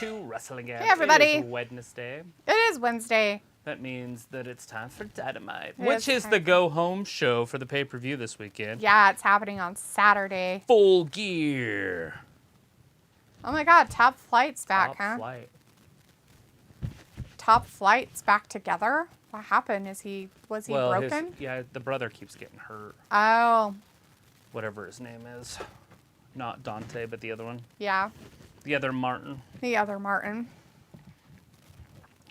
to Wrestling Gab. Hey, everybody. It is Wednesday. It is Wednesday. That means that it's time for Dynamite, which is the go-home show for the pay-per-view this weekend. Yeah, it's happening on Saturday. Full Gear. Oh my God, Top Flight's back, huh? Top Flight. Top Flight's back together? What happened? Was he broken? The brother keeps getting hurt. Oh. Whatever his name is. Not Dante, but the other one. Yeah. The other Martin. The other Martin.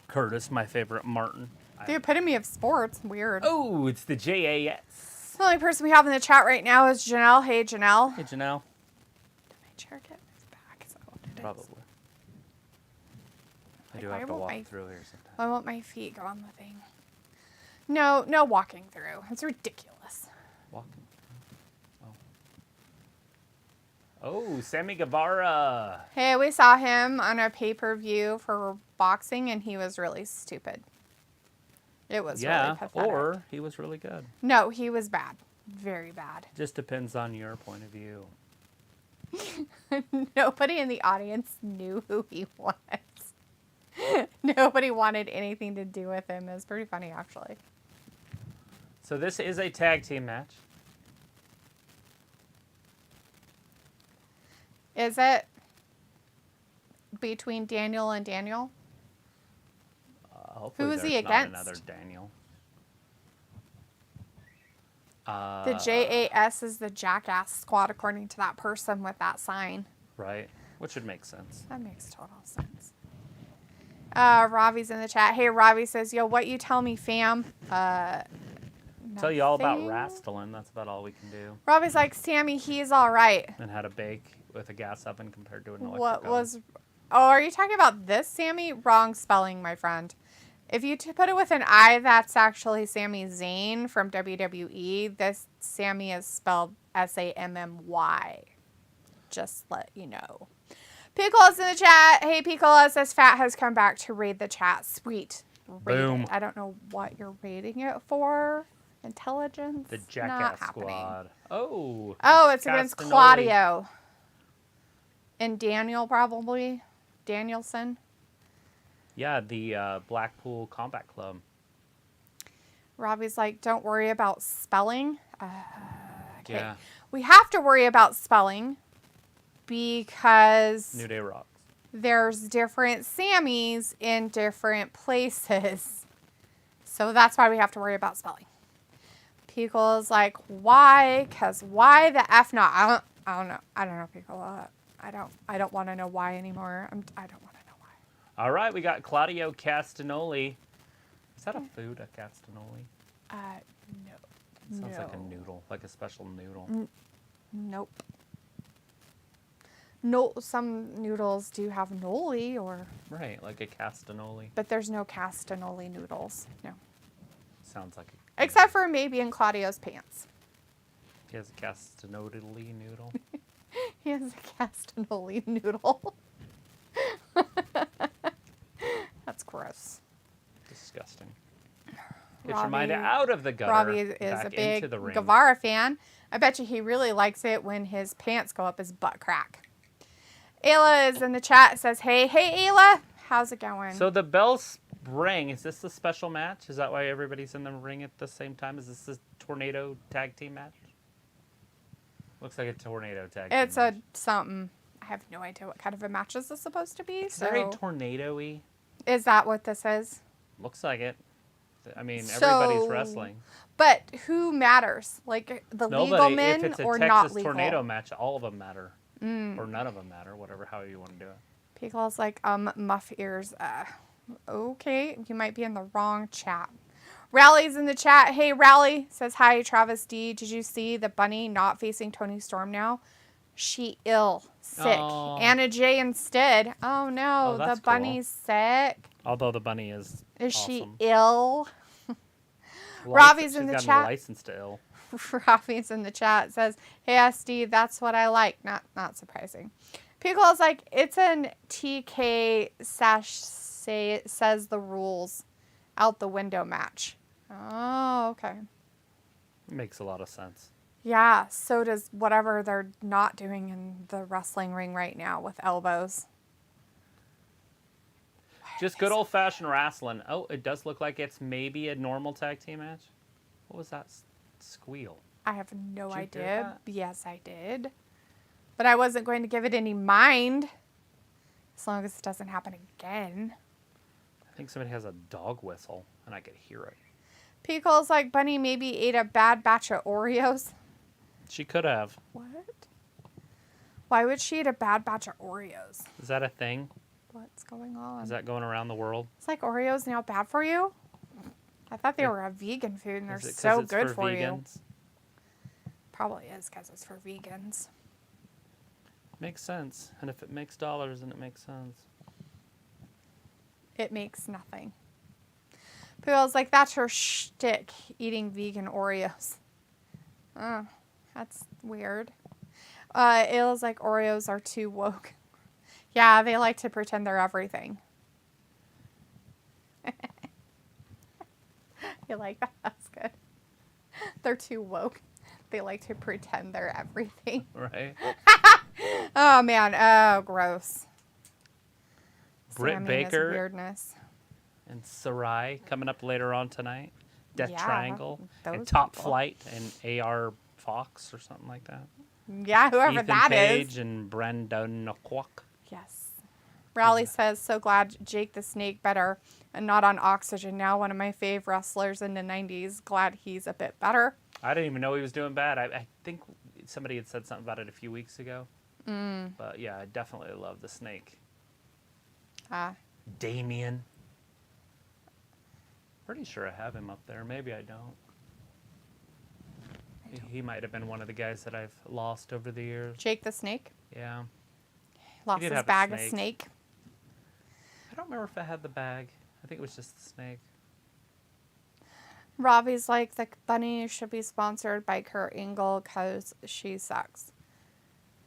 Curtis, my favorite Martin. The epitome of sports. Weird. Oh, it's the JAS. The only person we have in the chat right now is Janelle. Hey, Janelle. Hey, Janelle. Did my chair get moved back? Is that what it is? Probably. I do have to walk through here sometimes. Why won't my feet go on the thing? No walking through. It's ridiculous. Walking. Oh, Sammy Guevara. Hey, we saw him on a pay-per-view for boxing, and he was really stupid. It was really pathetic. Or he was really good. No, he was bad. Very bad. Just depends on your point of view. Nobody in the audience knew who he was. Nobody wanted anything to do with him. It was pretty funny, actually. So this is a tag team match. Is it between Daniel and Daniel? Hopefully who is he not against? Another Daniel. The JAS is the Jackass Squad, according to that person with that sign. Right, which would make sense. That makes total sense. Ravi's in the chat. Hey, Ravi says, yo, what you tell me, fam? Tell you all about wrestling. That's about all we can do. Ravi's like, Sammy, he's all right. And how to bake with a gas oven compared to an electric oven. Oh, are you talking about this Sammy? Wrong spelling, my friend. If you put it with an I, that's actually Sami Zayn from WWE. This Sammy is spelled Sammy. Just let you know. Pickles in the chat. Hey, Pickles, this fat has come back to raid the chat. Sweet. Boom. I don't know what you're raiding it for. Intelligence? The Jackass Squad. Oh. Oh, it's against Claudio. And Daniel, probably. Danielson. Yeah, the Blackpool Combat Club. Robbie's like, don't worry about spelling. Okay. Yeah. We have to worry about spelling because New Day rocks. There's different Sammys in different places. So that's why we have to worry about spelling. Pickle's like, why? Because why the F not? I don't know. I don't know, Pickle. I don't want to know why anymore. I don't want to know why. All right, we got Claudio Castagnoli. Is that a food, a Castagnoli? No. It sounds like a noodle, like a special noodle. Nope. No, some noodles do have noli or... Right, like a Castagnoli. But there's no Castagnoli noodles. No. Sounds like a... Except for maybe in Claudio's pants. He has a Castagnoli noodle. He has a Castagnoli noodle. That's gross. Disgusting. Get your mind out of the gutter. Robbie is a big the ring. Guevara fan. I bet you he really likes it when his pants go up his butt crack. Ayla is in the chat. Says, hey, Ayla. How's it going? So the bells ring. Is this the special match? Is that why everybody's in the ring at the same time? Is this a tornado tag team match? Looks like a tornado tag team match. Something. I have no idea what kind of a match this is supposed to be. It's very tornado-y. Is that what this is? Looks like it. I mean, everybody's wrestling. But who matters? Like the legal men or not legal? If it's a Texas tornado match, all of them matter. Or none of them matter, however you want to do it. Pickle's like, muff ears. Okay, you might be in the wrong chat. Rally's in the chat. Hey, Rally says, hi, Travis D. Did you see the bunny not facing Toni Storm now? She sick. Oh. Anna J instead. Oh, no, the bunny's sick. Although the bunny is awesome. She ill? Ravi's in the chat. She's got a license to ill. Rafi's in the chat says, hey, SD, that's what I like. Not surprising. Pickle's like, it's an TK says the rules out the window match. Oh, okay. Makes a lot of sense. Yeah, so does whatever they're not doing in the wrestling ring right now with elbows. Just good old-fashioned wrestling. Oh, it does look like it's maybe a normal tag team match. What was that squeal? I have no Did you hear idea. that? Yes, I did. But I wasn't going to give it any mind. As long as it doesn't happen again. I think somebody has a dog whistle, and I could hear it. Pickle's like, Bunny maybe ate a bad batch of Oreos. She could have. What? Why would she eat a bad batch of Oreos? Is that a thing? What's going on? Is that going around the world? It's like Oreos now bad for you? I thought they were a vegan food and they're Is it 'cause so it's good for you. vegans? Probably is because it's for vegans. Makes sense. And if it makes dollars, then it makes sense. It makes nothing. Pickle's like, that's her shtick, eating vegan Oreos. Oh, that's weird. Ayla's like, Oreos are too woke. Yeah, they like to pretend they're everything. You like that? That's good. They're too woke. They like to pretend they're everything. Right? Oh, man. Oh, gross. Britt Sammy Baker is weirdness. and Sarai coming up later on tonight. Death Yeah, Triangle. those And Top people. Flight and AR Fox or something like that. Yeah, whoever Ethan that Page is. and Brandon Kwok. Yes. Rowley says, so glad Jake the Snake better and not on oxygen now. One of my fave wrestlers in the 90s. Glad he's a bit better. I didn't even know he was doing bad. I think somebody had said something about it a few weeks ago. But yeah, I definitely love the Snake. Damien. Pretty sure I have him up there. Maybe I don't. He might have been one of the guys that I've lost over the years. Jake the Snake. Yeah. Lost did his have a bag of snake. snake. I don't remember if I had the bag. I think it was just the snake. Robbie's like, the bunny should be sponsored by Kurt Angle because she sucks.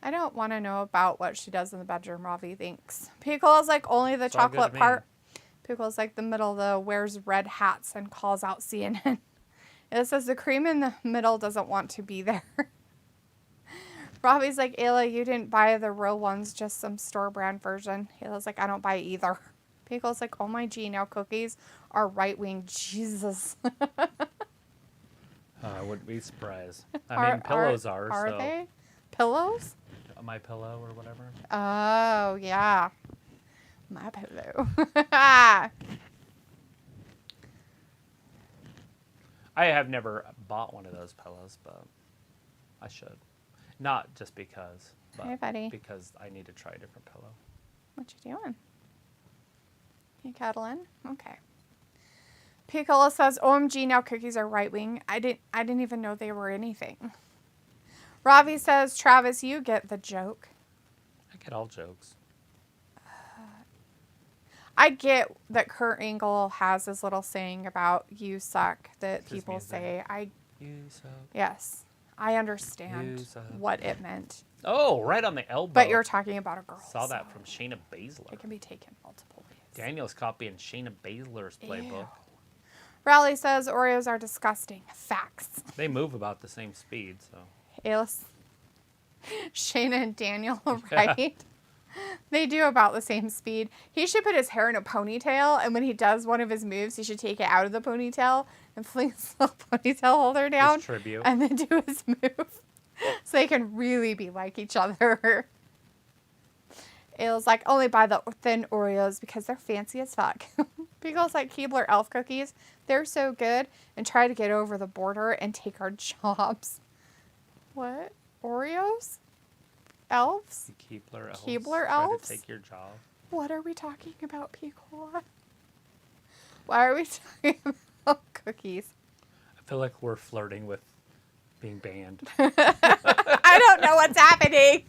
I don't want to know about what she does in the bedroom, Robbie thinks. Pickle's like, only the It's all good chocolate to me. part. Pickle's like the middle, the wears red hats and calls out CNN. It says the cream in the middle doesn't want to be there. Robbie's like, Ayla, you didn't buy the real ones, just some store brand version. Ayla's like, I don't buy either. Pickle's like, oh my G, now cookies are right wing. Jesus. I wouldn't be surprised. I mean, pillows are. Are so they? Pillows? My pillow or whatever. Oh, yeah. My pillow. I have never bought one of those pillows, but I should. Not just because, but Hey, buddy. because I need to try a different pillow. What you doing? You cuddling? Okay. Piccolo says, OMG, now cookies are right wing. I didn't even know they were anything. Ravi says, Travis, you get the joke. I get all jokes. I get that Kurt Angle has this little saying about you suck that His people music. say. You suck. Yes. I understand You suck. what it meant. Oh, right on the elbow. But you're talking about a girl. Saw that so from Shayna Baszler. it can be taken multiple ways. Daniel's copying Shayna Baszler's playbook. Ew. Rowley says Oreos are disgusting. Facts. They move about the same speed, so. Alice, Shayna and Daniel, right? They do about the same speed. He should put his hair in a ponytail, and when he does one of his moves, he should take it out of the ponytail and fling his little ponytail holder down. His tribute. And then do his move. So they can really be like each other. Ayla's like, only buy the thin Oreos because they're fancy as fuck. Beagle's like, Keebler elf cookies. They're so good. And try to get over the border and take our jobs. What? Oreos? Elves? Keebler elves. Keebler try elves? to take your job. What are we talking about, Picola? Why are we talking about cookies? I feel like we're flirting with being banned. I don't know what's happening.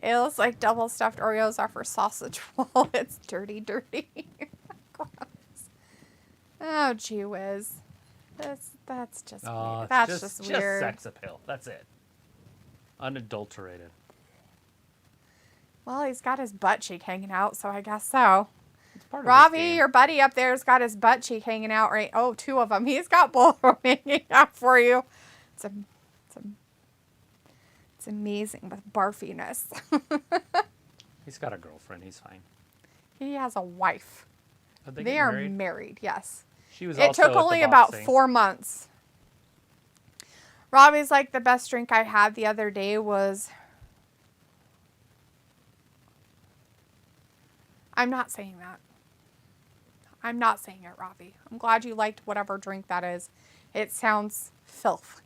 It's like double stuffed Oreos are for sausage roll. It's dirty. Gross. Oh, gee whiz. That's just weird. That's just weird. Just sex appeal. That's it. Unadulterated. Well, he's got his butt cheek hanging out, so I guess so. It's part of his Ravi, game. your buddy up there's got his butt cheek hanging out, right? Oh, two of them. He's got both of them hanging out for you. It's amazing with barfiness. He's got a girlfriend. He's fine. He has a wife. They are married, yes. It took only about 4 months. Robbie's like, the best drink I had the other day was... I'm not saying that. I'm not saying it, Robbie. I'm glad you liked whatever drink that is. It sounds filth.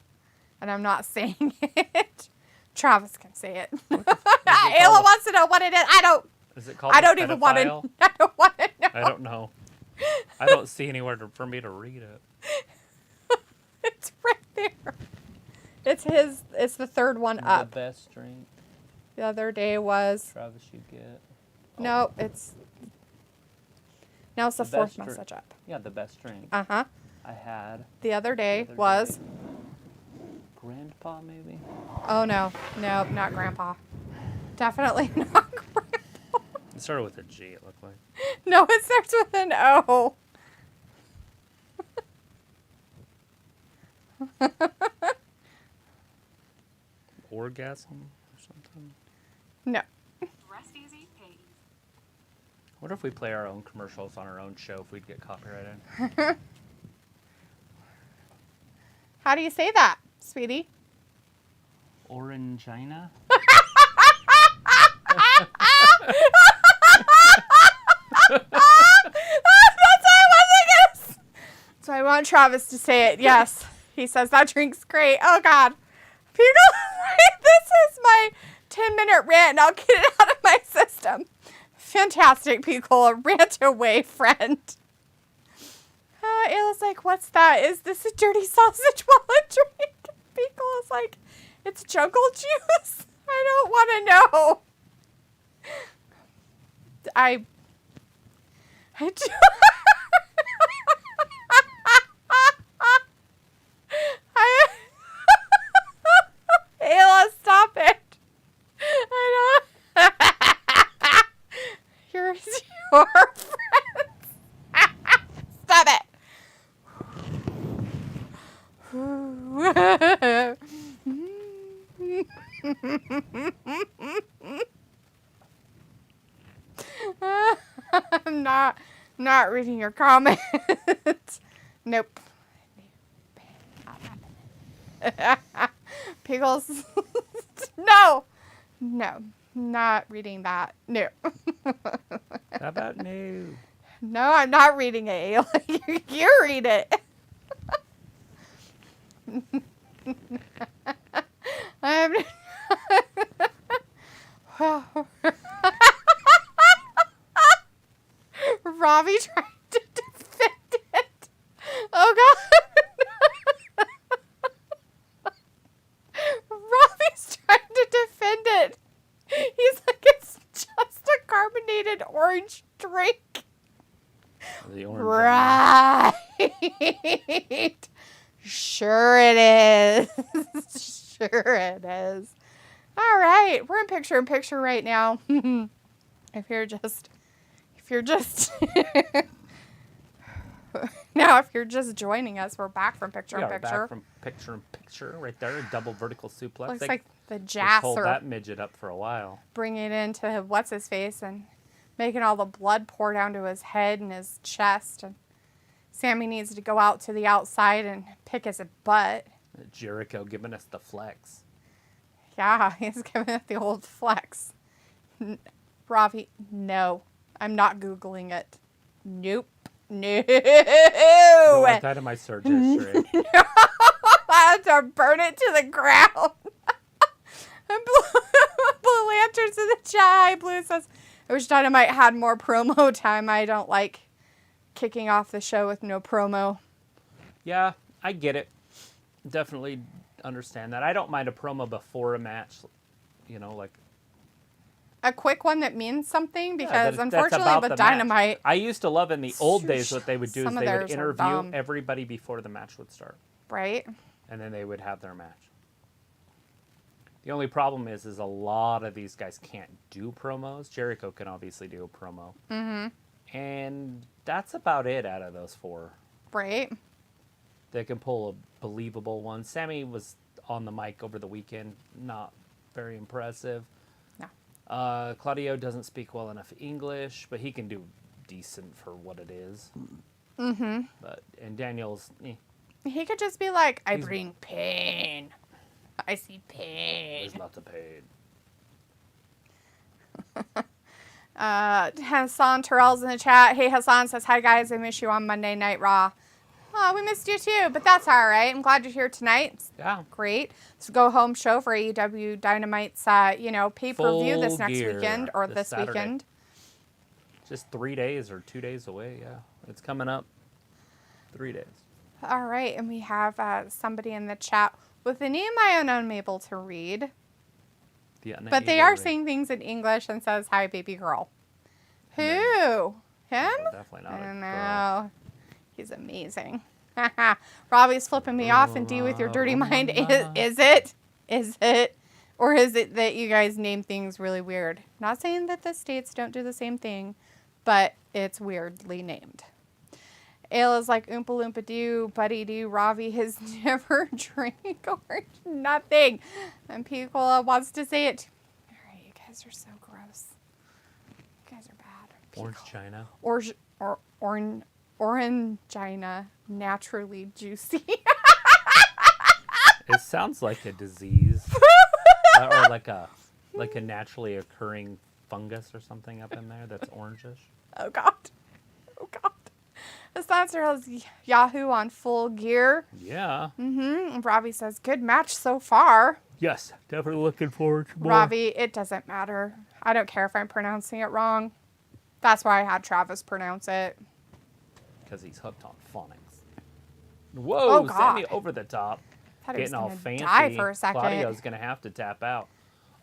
And I'm not saying it. Travis can say it. Ayla wants to know what it is. Is it called I don't even want to. I don't want to know. I don't know. I don't see anywhere for me to read it. It's right there. It's his. It's the third one up. The best drink. The other day was. Travis, you get. Oh. No, it's. Now it's the fourth message up. Yeah, the best drink. Uh-huh. I had. The other day was. Grandpa, maybe? Oh, no. No, not Grandpa. Definitely not Grandpa. It started with a G, it looked like. No, it starts with an O. Orgasm or something? No. Rest easy, pay easy. What if we play our own commercials on our own show if we'd get copyrighted? How do you say that, sweetie? Orangina? So I want Travis to say it. Yes. He says that drink's great. Oh, God. People, this is my 10-minute rant, and I'll get it out of my system. Fantastic, Pico. Rant away, friend. Ayla's like, what's that? Is this a dirty sausage wallet drink? Pico is like, it's jungle juice. I don't want to know. I do. Ayla, stop it. I don't. Here's your friends. Stop it. I'm not reading your comments. Nope. Pickles. No, not reading that. No. How about no? No, I'm not reading it. You read it. I'm. Robbie trying to defend it. Oh, God. Robbie's trying to defend it. He's like, it's just a carbonated orange drink. The orange. Right. Sure it is. Sure it is. All right. We're in picture right now. If you're just now, if you're just joining us, we're back from picture in picture. Back from picture in picture, right there. A double vertical suplex. Looks like the Jazz hold that midget up for a while. Bringing it into what's his face and making all the blood pour down to his head and his chest. And Sammy needs to go out to the outside and pick his butt. Jericho giving us the flex. Yeah, he's giving it the old flex. Ravi, no. I'm not Googling it. Nope. No. I Dynamite surge history. No. I had to burn it to the ground. And Blue Lanterns in the chat. Blue says, I wish Dynamite had more promo time. I don't like kicking off the show with no promo. Yeah, I get it. Definitely understand that. I don't mind a promo before a match. You know, like a quick one that means something, because unfortunately with Dynamite... I used to love in the old days what they would do is they would interview everybody before the match would start. Right. And then they would have their match. The only problem is a lot of these guys can't do promos. Jericho can obviously do a promo. Mm-hmm. And that's about it out of those four. Right. They can pull a believable one. Sammy was on the mic over the weekend. Not very impressive. No. Claudio doesn't speak well enough English, but he can do decent for what it is. Mm-hmm. And Daniel's... He could just be like, I He's- bring pain. I see pain. There's lots of pain. Hassan Terrell's in the chat. Hey, Hassan says, hi, guys. I miss you on Monday Night Raw. Oh, we missed you, too, but that's all right. I'm glad you're here tonight. It's Yeah. great. It's a go-home show for AEW Dynamite's, pay-per-view this Full next gear weekend, or this this Saturday. weekend. Just 3 days or 2 days away, yeah. It's coming up 3 days. All right, and we have somebody in the chat with a name I am unable to read, but they are saying things in English and says, hi, baby girl. Who? Him? Definitely I not a don't girl. know. He's amazing. Robbie's flipping me off and D with your dirty mind. Is it? Is it? Or is it that you guys name things really weird? Not saying that the states don't do the same thing, but it's weirdly named. Ayla's like Oompa Loompa Doo, Buddy Doo, Ravi has never drank or nothing. And Piccola wants to say it. All right, you guys are so gross. You guys are bad. Orange China. Orangina, naturally juicy. It sounds like a disease. Or like a naturally occurring fungus or something up in there that's orangish. Oh, God. Oh, God. The sponsor has Yahoo on full gear. Yeah. Mm-hmm. And Robbie says, good match so far. Yes, definitely looking forward to more. Robbie, it doesn't matter. I don't care if I'm pronouncing it wrong. That's why I had Travis pronounce it. Because he's hooked on phonics. Whoa, Oh, God. Sammy over the top. Thought he was Getting all gonna fancy. die for a second. Claudio's going to have to tap out.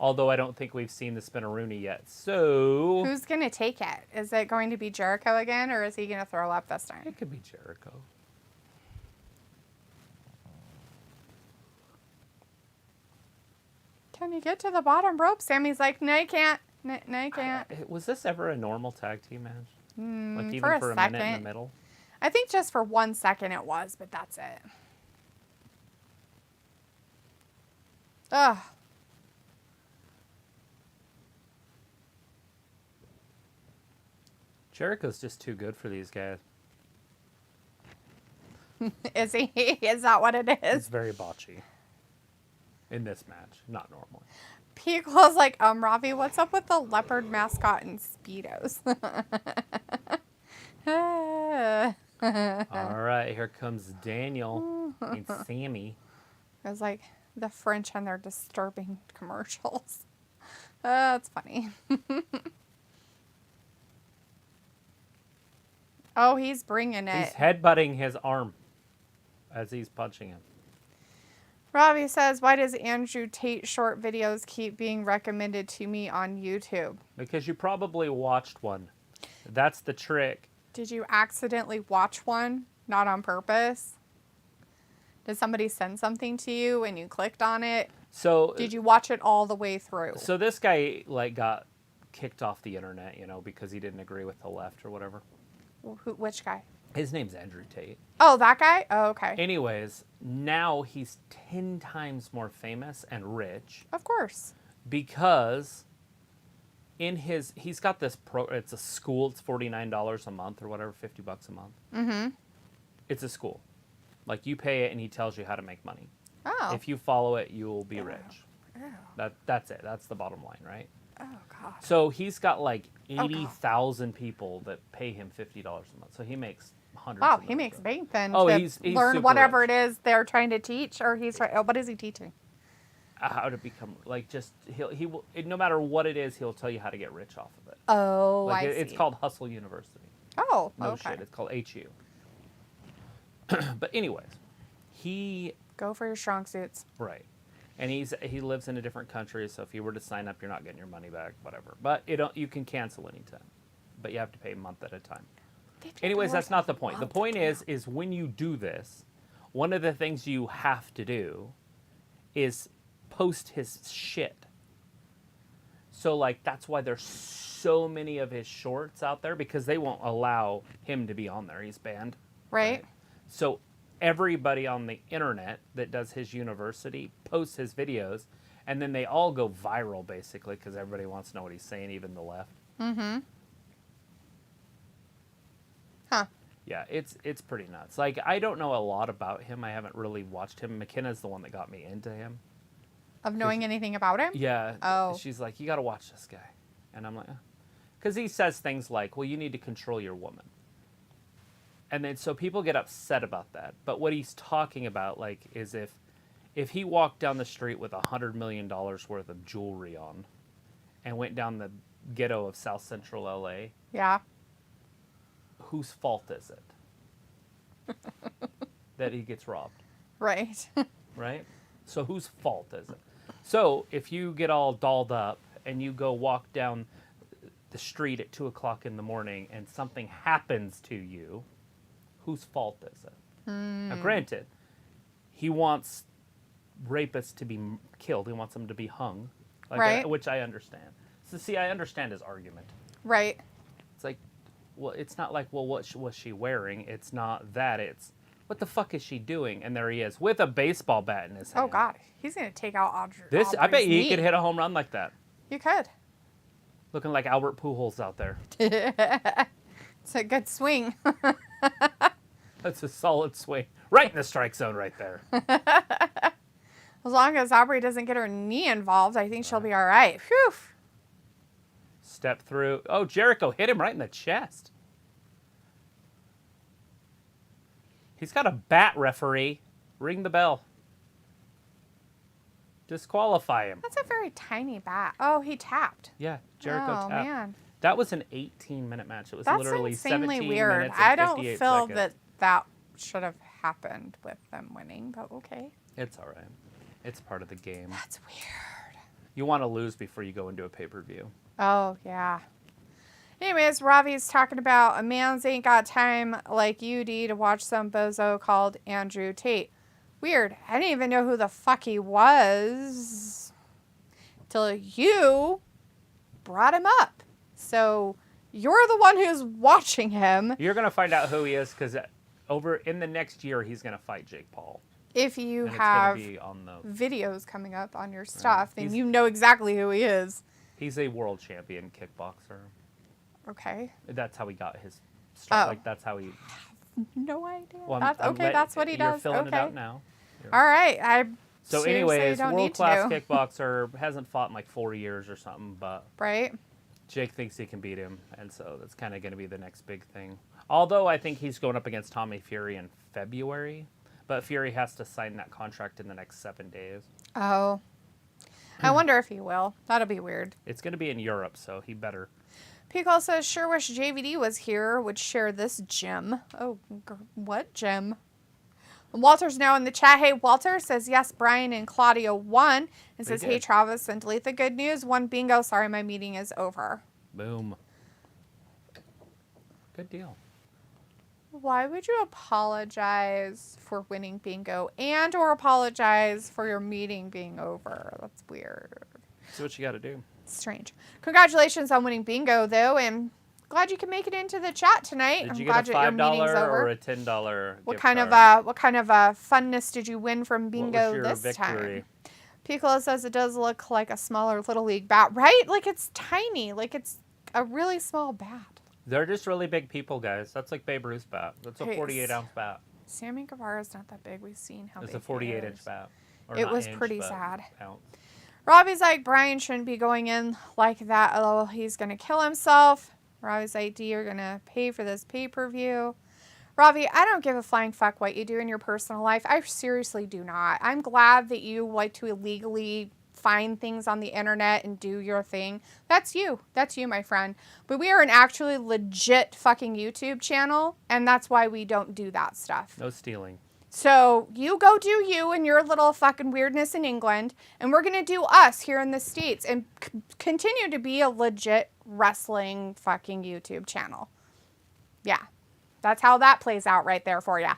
Although I don't think we've seen the Spinaroonie yet. So... Who's going to take it? Is it going to be Jericho again, or is he going to throw up this time? It could be Jericho. Can you get to the bottom rope? Sammy's like, no, you can't. No, you can't. Was this ever a normal tag team match? Like even for a for a minute in second. the middle? I think just for 1 second it was, but that's it. Ugh. Jericho's just too good for these guys. Is he? Is that what it It's is? very botchy. In this match, not normally. Pico's like, Ravi, what's up with the leopard mascot and Speedos? All right, here comes Daniel and Sammy. It was like the French and their disturbing commercials. It's funny. Oh, he's bringing it. He's headbutting his arm as he's punching him. Robbie says, why does Andrew Tate short videos keep being recommended to me on YouTube? Because you probably watched one. That's the trick. Did you accidentally watch one? Not on purpose? Did somebody send something to you and you clicked on it? So Did you watch it all the way through? So this guy got kicked off the internet, because he didn't agree with the left or whatever. Which guy? His name's Andrew Tate. Oh, that guy? Oh, okay. Anyways, now he's 10 times more famous and rich Of course. because he's got this it's a school, it's $49 a month or whatever, $50 a month. Mm-hmm. It's a school. Like you pay it and he tells you how to make money. Oh. If you follow it, you will be rich. Ew. That's it. That's the bottom line, right? Oh, God. So he's got like God. 80,000 people that pay him $50 a month. So he makes hundreds. Wow, of he makes millions. bank then Oh, to he's learn super whatever rich. it is they're trying to teach, or what is he teaching? How to become he will, no matter what it is, he'll tell you how to get rich off of it. Oh, Like I it's see. called Hustle University. Oh, No okay. shit, it's called HU. But anyways, he Go for your strong suits. right, and he lives in a different country. So if you were to sign up, you're not getting your money back, whatever. But you can cancel anytime, but you have to pay a month at a time. Anyways, that's not the point. The point is when you do this, one of the things you have to do is post his shit. So that's why there's so many of his shorts out there, because they won't allow him to be on there. He's banned. Right? So everybody on the internet that does his university posts his videos, And then they all go viral, basically, because everybody wants to know what he's saying, even the left. Mm-hmm. Huh. Yeah, it's pretty nuts. Like, I don't know a lot about him. I haven't really watched him. McKenna's the one that got me into him. Of knowing anything about him? Yeah. Oh. She's like, you got to watch this guy. And I'm like, because he says things like, well, you need to control your woman. And then so people get upset about that. But what he's talking about, like, is if he walked down the street with $100 million worth of jewelry on and went down the ghetto of South Central LA, Yeah. whose fault is it that he gets robbed? Right. Right? So whose fault is it? So if you get all dolled up and you go walk down the street at 2 o'clock in the morning and something happens to you, whose fault is it? Now, granted, he wants rapists to be killed. He wants them to be hung, like, Right. which I understand. So, see, I understand his argument. Right. It's like, well, it's not like, well, what was she wearing? It's not that. It's, what the fuck is she doing? And there he is with a baseball bat in his hand. Oh, God. He's going to take out Audrey. I bet he could hit a home run like that. You could. Looking like Albert Pujols out there. It's a good swing. That's a solid swing. Right in the strike zone right there. As long as Aubrey doesn't get her knee involved, I think she'll be all right. Phew. Step through. Oh, Jericho hit him right in the chest. He's got a bat, referee. Ring the bell. Disqualify him. That's a very tiny bat. Oh, he tapped. Yeah, Jericho Oh, tapped. man. That was an 18-minute match. It was That's literally insanely 17 weird. minutes I and don't 58 feel seconds. that should have happened with them winning, but okay. It's all right. It's part of the game. That's weird. You want to lose before you go into a pay-per-view. Oh, yeah. Anyways, Ravi's talking about a man's ain't got time like you, D, to watch some bozo called Andrew Tate. Weird. I didn't even know who the fuck he was till you brought him up. So you're the one who's watching him. You're going to find out who he is because over in the next year, he's going to fight Jake Paul. If you And have it's gonna be on the, videos coming up on your stuff, then He's- you know exactly who he is. he's a world champion kickboxer. Okay. That's how he got his start. Oh. Like, that's how he... No idea. Well, That's what he you're does. filling Okay. it out now. All right. I So seriously anyways, don't need world-class to. kickboxer, hasn't fought in like 4 years or something, but Right? Jake thinks he can beat him, and so that's kind of going to be the next big thing. Although I think he's going up against Tommy Fury in February, but Fury has to sign that contract in the next 7 days. Oh. I wonder if he will. That'll be weird. It's going to be in Europe, so he better. Pico says, sure wish JVD was here, would share this gem. Oh, what gem? Walter's now in the chat. Hey, Walter says, yes, Brian and Claudio won. And says, hey, did. Travis and Talitha, good news. One bingo. Sorry, my meeting is over. Boom. Good deal. Why would you apologize for winning bingo and or apologize for your meeting being over? That's weird. See what you got to do. Strange. Congratulations on winning bingo, though, and glad you can make it into the chat tonight. Did I'm you glad get a that your meeting's $5 over. or a $10 What gift kind card? of funness did you win from bingo What was your this victory? time? Piccolo says it does look like a smaller Little League bat, right? Like it's tiny, like it's a really small bat. They're just really big people, guys. That's like Babe Ruth's bat. That's a Hey, 48-ounce bat. Sammy Guevara's not that big. We've seen how It's big a 48-inch he is. bat. Or It not was inch, pretty but sad. ounce. Robbie's like, Brian shouldn't be going in like that. Oh, he's going to kill himself. Robbie's like, D, you're going to pay for this pay-per-view. Robbie, I don't give a flying fuck what you do in your personal life. I seriously do not. I'm glad that you like to illegally find things on the internet and do your thing. That's you. That's you, my friend. But we are an actually legit fucking YouTube channel, and that's why we don't do that stuff. No stealing. So you go do you and your little fucking weirdness in England, and we're going to do us here in the States and continue to be a legit wrestling fucking YouTube channel. Yeah. That's how that plays out right there for ya.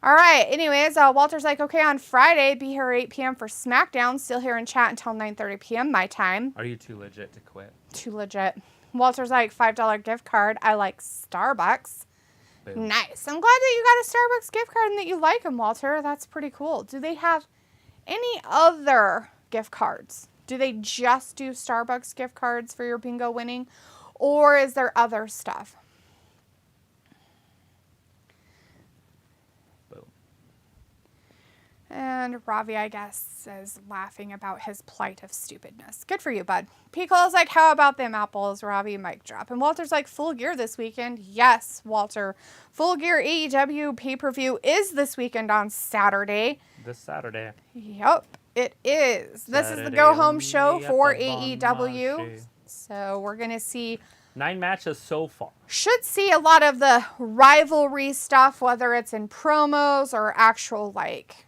All right. Anyways, Walter's like, okay, on Friday, be here at 8 p.m. for SmackDown. Still here in chat until 9:30 p.m. my time. Are you too legit to quit? Too legit. Walter's like, $5 gift card. I like Starbucks. Boom. Nice. I'm glad that you got a Starbucks gift card and that you like them, Walter. That's pretty cool. Do they have any other gift cards? Do they just do Starbucks gift cards for your bingo winning? Or is there other stuff? Boom. And Ravi, I guess, is laughing about his plight of stupidness. Good for you, bud. Pico's like, how about them apples? Ravi, mic drop. And Walter's like, Full Gear this weekend. Yes, Walter. Full Gear AEW pay-per-view is this weekend on Saturday. This Saturday. Yep, it is. This is the Saturday go-home show only at for the Bon AEW. Marché. So we're going to see... 9 matches so far. Should see a lot of the rivalry stuff, whether it's in promos or actual, like,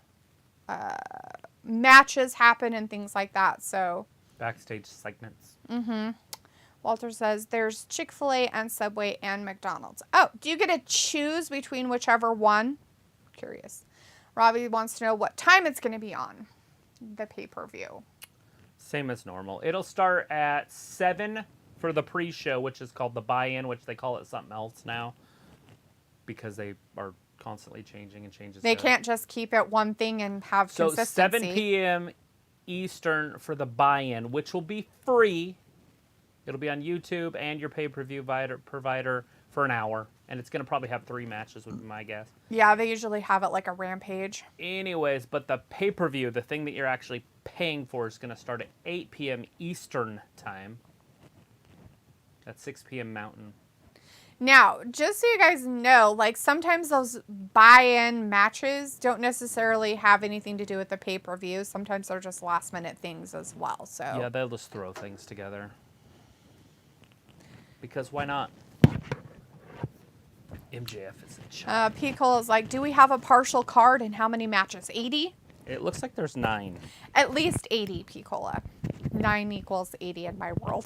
matches happen and things like that. So... Backstage segments. Mm-hmm. Walter says there's Chick-fil-A and Subway and McDonald's. Oh, do you get to choose between whichever one? Curious. Robbie wants to know what time it's going to be on the pay-per-view. Same as normal. It'll start at 7 for the pre-show, which is called the buy-in, which they call it something else now because they are constantly changing and changes. They can't just keep it one thing and have consistency. 7 p.m. Eastern for the buy-in, which will be free. It'll be on YouTube and your pay-per-view provider for an hour. And it's going to probably have 3 matches, would be my guess. Yeah, they usually have it like a Rampage. Anyways, but the pay-per-view, the thing that you're actually paying for, is going to start at 8 p.m. Eastern time. That's 6 p.m. Mountain. Now, just so you guys know, like sometimes those buy-in matches don't necessarily have anything to do with the pay-per-view. Sometimes they're just last-minute things as well. So yeah, they'll just throw things together. Because why not? MJF is in charge. P. Cole is like, do we have a partial card and how many matches? 80? It looks like there's 9. At least 80, P. Cola. 9 equals 80 in my world.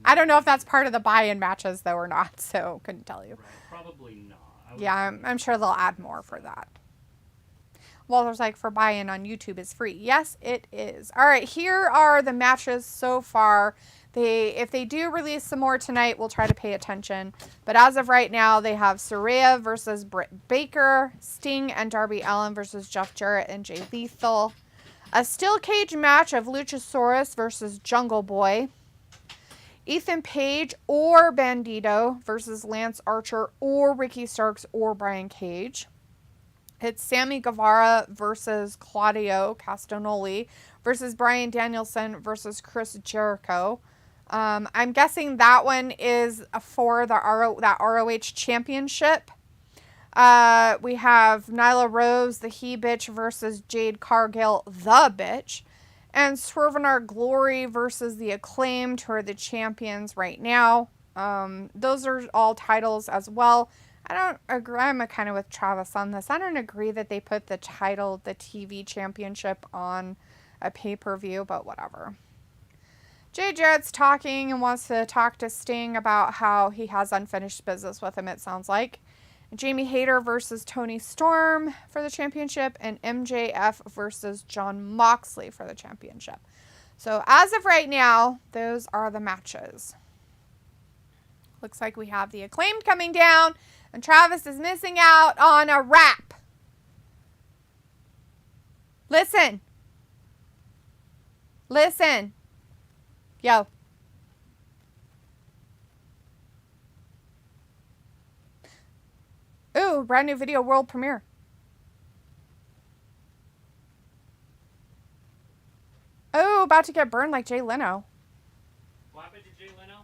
I don't know if that's part of the buy-in matches, though, or not, so couldn't tell you. Right, probably not. Yeah, I'm sure they'll add more for that. Walter's like, for buy-in on YouTube is free. Yes, it is. All right, here are the matches so far. If they do release some more tonight, we'll try to pay attention. But as of right now, they have Saraya versus Britt Baker, Sting and Darby Allin versus Jeff Jarrett and Jay Lethal. A steel cage match of Luchasaurus versus Jungle Boy. Ethan Page or Bandito versus Lance Archer or Ricky Starks or Brian Cage. It's Sammy Guevara versus Claudio Castagnoli versus Bryan Danielson versus Chris Jericho. I'm guessing that one is for the ROH Championship. We have Nyla Rose, the He Bitch, versus Jade Cargill, the Bitch. And Swerve in Our Glory versus the Acclaimed, who are the champions right now. Those are all titles as well. I don't agree. I'm kind of with Travis on this. I don't agree that they put the title, the TV championship, on a pay-per-view, but whatever. Jay Jarrett's talking and wants to talk to Sting about how he has unfinished business with him, it sounds like. Jamie Hayter versus Tony Storm for the championship, and MJF versus Jon Moxley for the championship. So as of right now, those are the matches. Looks like we have the Acclaimed coming down, and Travis is missing out on a rap. Listen. Listen. Yo. Ooh, brand new video world premiere. Oh, about to get burned like Jay Leno. What happened to Jay Leno?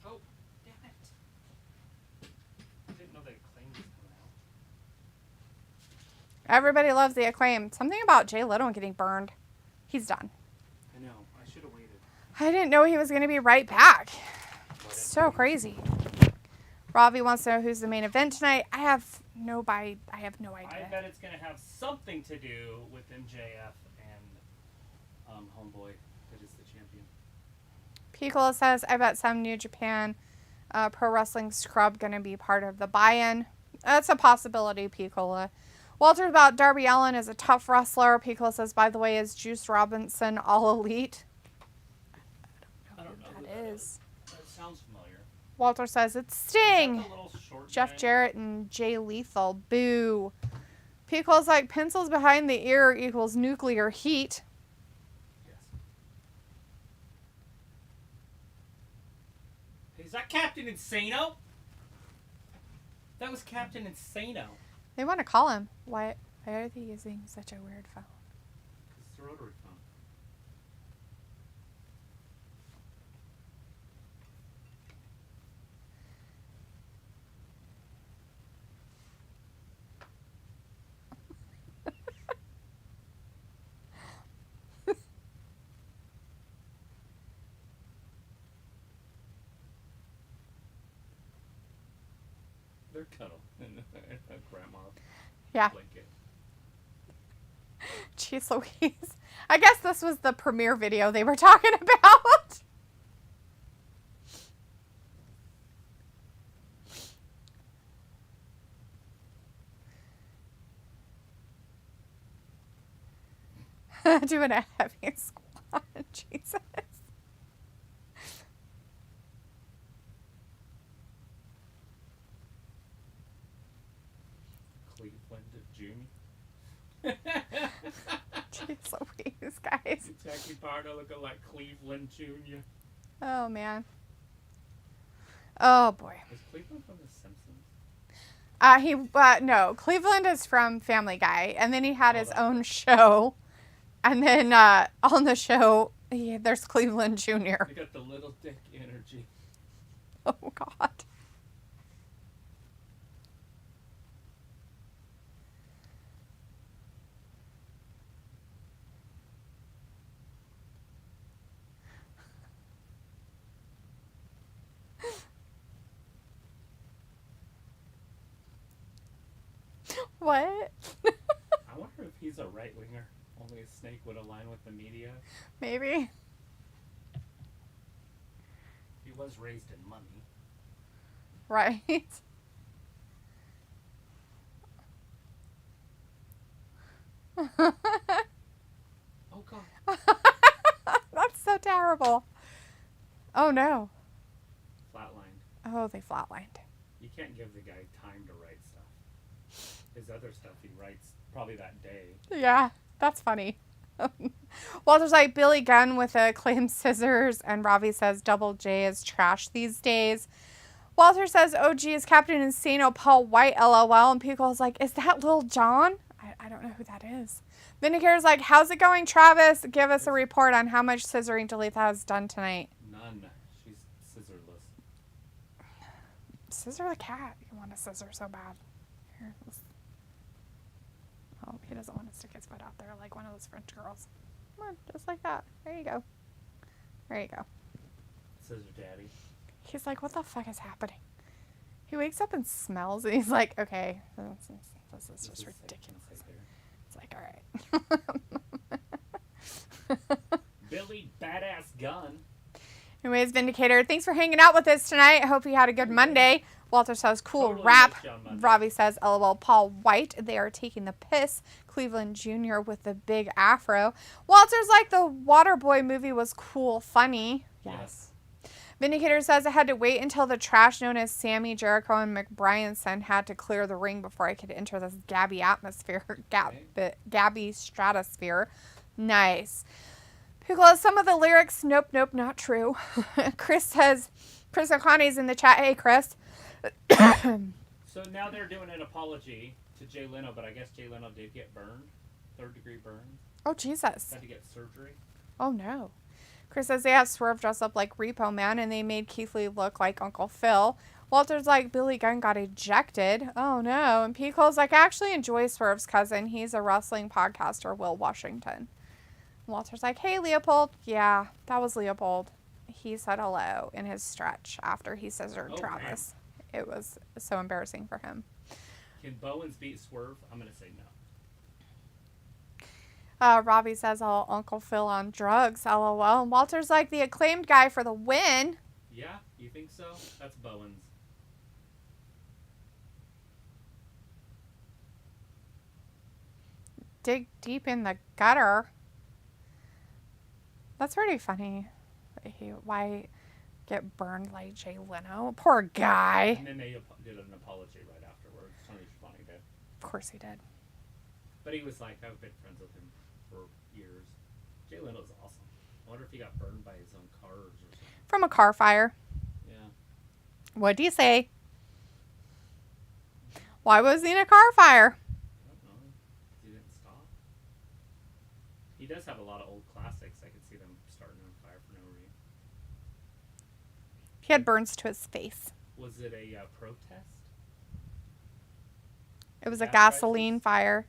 Oh, damn it. I didn't know the Acclaim was coming out. Everybody loves the Acclaim. Something about Jay Leno getting burned. He's done. I know. I should have waited. I didn't know he was going to be right back. So crazy. Robbie wants to know who's the main event tonight. I have no idea. I bet it's going to have something to do with MJF and Homeboy that is the champion. Piccolo says, I bet some New Japan Pro Wrestling scrub going to be part of the buy-in. That's a possibility, Piccolo. Walter's about Darby Allin is a tough wrestler. Piccolo says, by the way, is Juice Robinson all elite? I don't know who that is. That sounds familiar. Walter says, it's Sting. Is that the little short Jeff guy? Jarrett and Jay Lethal. Boo. Pico's like, pencils behind the ear equals nuclear heat. Yes. Hey, is that Captain Insano? That was Captain Insano. They want to call him. Why are they using such a weird phone? It's the rotary phone. They're cuddle in a grandma Yeah. blanket. Jeez Louise. I guess this was the premiere video they were talking about. Doing a heavy squat. Jesus. Cleveland Junior. Jeez Louise, guys. Jackie Pardo looking like Cleveland Junior. Oh, man. Oh, boy. Is Cleveland from The Simpsons? No, Cleveland is from Family Guy, and then he had his that's own right. show, and then on the show, there's Cleveland Jr. They got the little dick energy. Oh, God. What? I wonder if he's a right winger. Only a snake would align with the media. Maybe. He was raised in money. Right. Oh God. That's so terrible. Oh, no. Flatlined. Oh, they flatlined. You can't give the guy time to write stuff. His other stuff he writes probably that day. Yeah, that's funny. Walter's like, Billy Gunn with acclaimed scissors, and Ravi says Double J is trash these days. Walter says OG is Captain Insano, Paul White, LOL, and Pico's like, is that Lil Jon? I don't know who that is. Vindicator's like, how's it going, Travis? Give us a report on how much scissoring Dalitha has done tonight. None. She's scissorless. Scissor the cat. You want to scissor so bad. Here, oh, he doesn't want to stick his foot out there like one of those French girls. Come on, just like that. There you go. There you go. Scissor daddy. He's like, what the fuck is happening? He wakes up and smells, and he's like, okay, this is just ridiculous. It's like, all right. Billy Badass Gunn. Anyways, Vindicator, thanks for hanging out with us tonight. I hope you had a good Monday. Walter says, cool Totally rap. missed you on Monday. Robbie says, LOL, Paul White. They are taking the piss. Cleveland Jr. with the big afro. Walter's like, the Waterboy movie was cool, funny. Yes. Vindicator says, I had to wait until the trash known as Sammy, Jericho, and McBrien had to clear the ring before I could enter this Gabby atmosphere. Gabby stratosphere. Nice. Piccolo, some of the lyrics, nope, not true. Chris says, Chris O'Connor's in the chat. Hey, Chris. So now they're doing an apology to Jay Leno, but I guess Jay Leno did get burned. 3rd-degree burn. Oh, Jesus. Had to get surgery. Oh, no. Chris says they have Swerve dressed up like Repo Man, and they made Keith Lee look like Uncle Phil. Walter's like, Billy Gunn got ejected. Oh, no. And Pico's like, I actually enjoy Swerve's cousin. He's a wrestling podcaster, Will Washington. Walter's like, hey, Leopold. Yeah, that was Leopold. He said hello in his stretch after he scissored Travis. Man. It was so embarrassing for him. Can Bowens beat Swerve? I'm going to say no. Robbie says, oh, Uncle Phil on drugs, LOL. And Walter's like, the acclaimed guy for the win. Yeah, you think so? That's Bowens. Dig deep in the gutter. That's pretty funny. Why get burned like Jay Leno? Poor guy. And then they did an apology right afterwards. Tony Schiavone did. Of course he did. But he was like, I've been friends with him for years. Jay Leno's awesome. I wonder if he got burned by his own cars or something. From a car fire. Yeah. What do you say? Why was he in a car fire? I don't know. He didn't stop. He does have a lot of old classics. I could see them starting on fire for no reason. He had burns to his face. Was it a protest? It was a Gas gasoline prices? fire.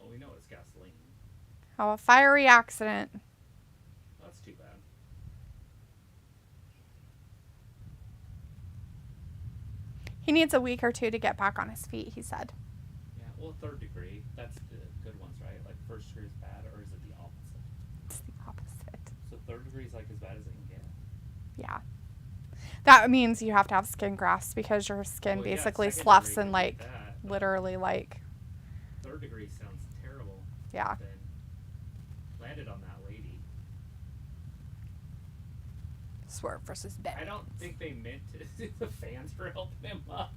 Well, we know it's gasoline. Oh, a fiery accident. That's too bad. He needs a week or two to get back on his feet, he said. Yeah, well, third degree. That's the good ones, right? Like first degree is bad, or is it the opposite? It's the opposite. So third degree is like as bad as it can get. Yeah. That means you have to have skin grafts because your skin Well, yeah, basically second sloughs degree and can like get that, but literally like, third degree sounds terrible. yeah. Then landed on that lady. Swerve versus Ben. I don't think they meant to. The fans were helping him up.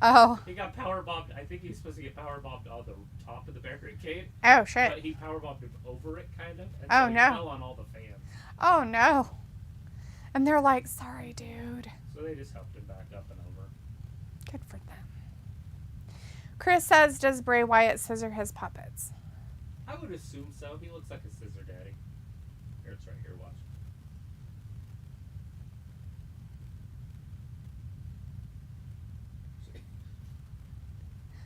Oh. He got power bombed. I think he was supposed to get power bombed on the top of the barricade, Oh shit. but he power bombed him over it, kind of. And Oh, so he no. fell on all the fans. Oh no. And they're like, sorry, dude. So they just helped him back up and over. Good for them. Chris says, does Bray Wyatt scissor his puppets? I would assume so. He looks like a scissor daddy. Here, it's right here. Watch.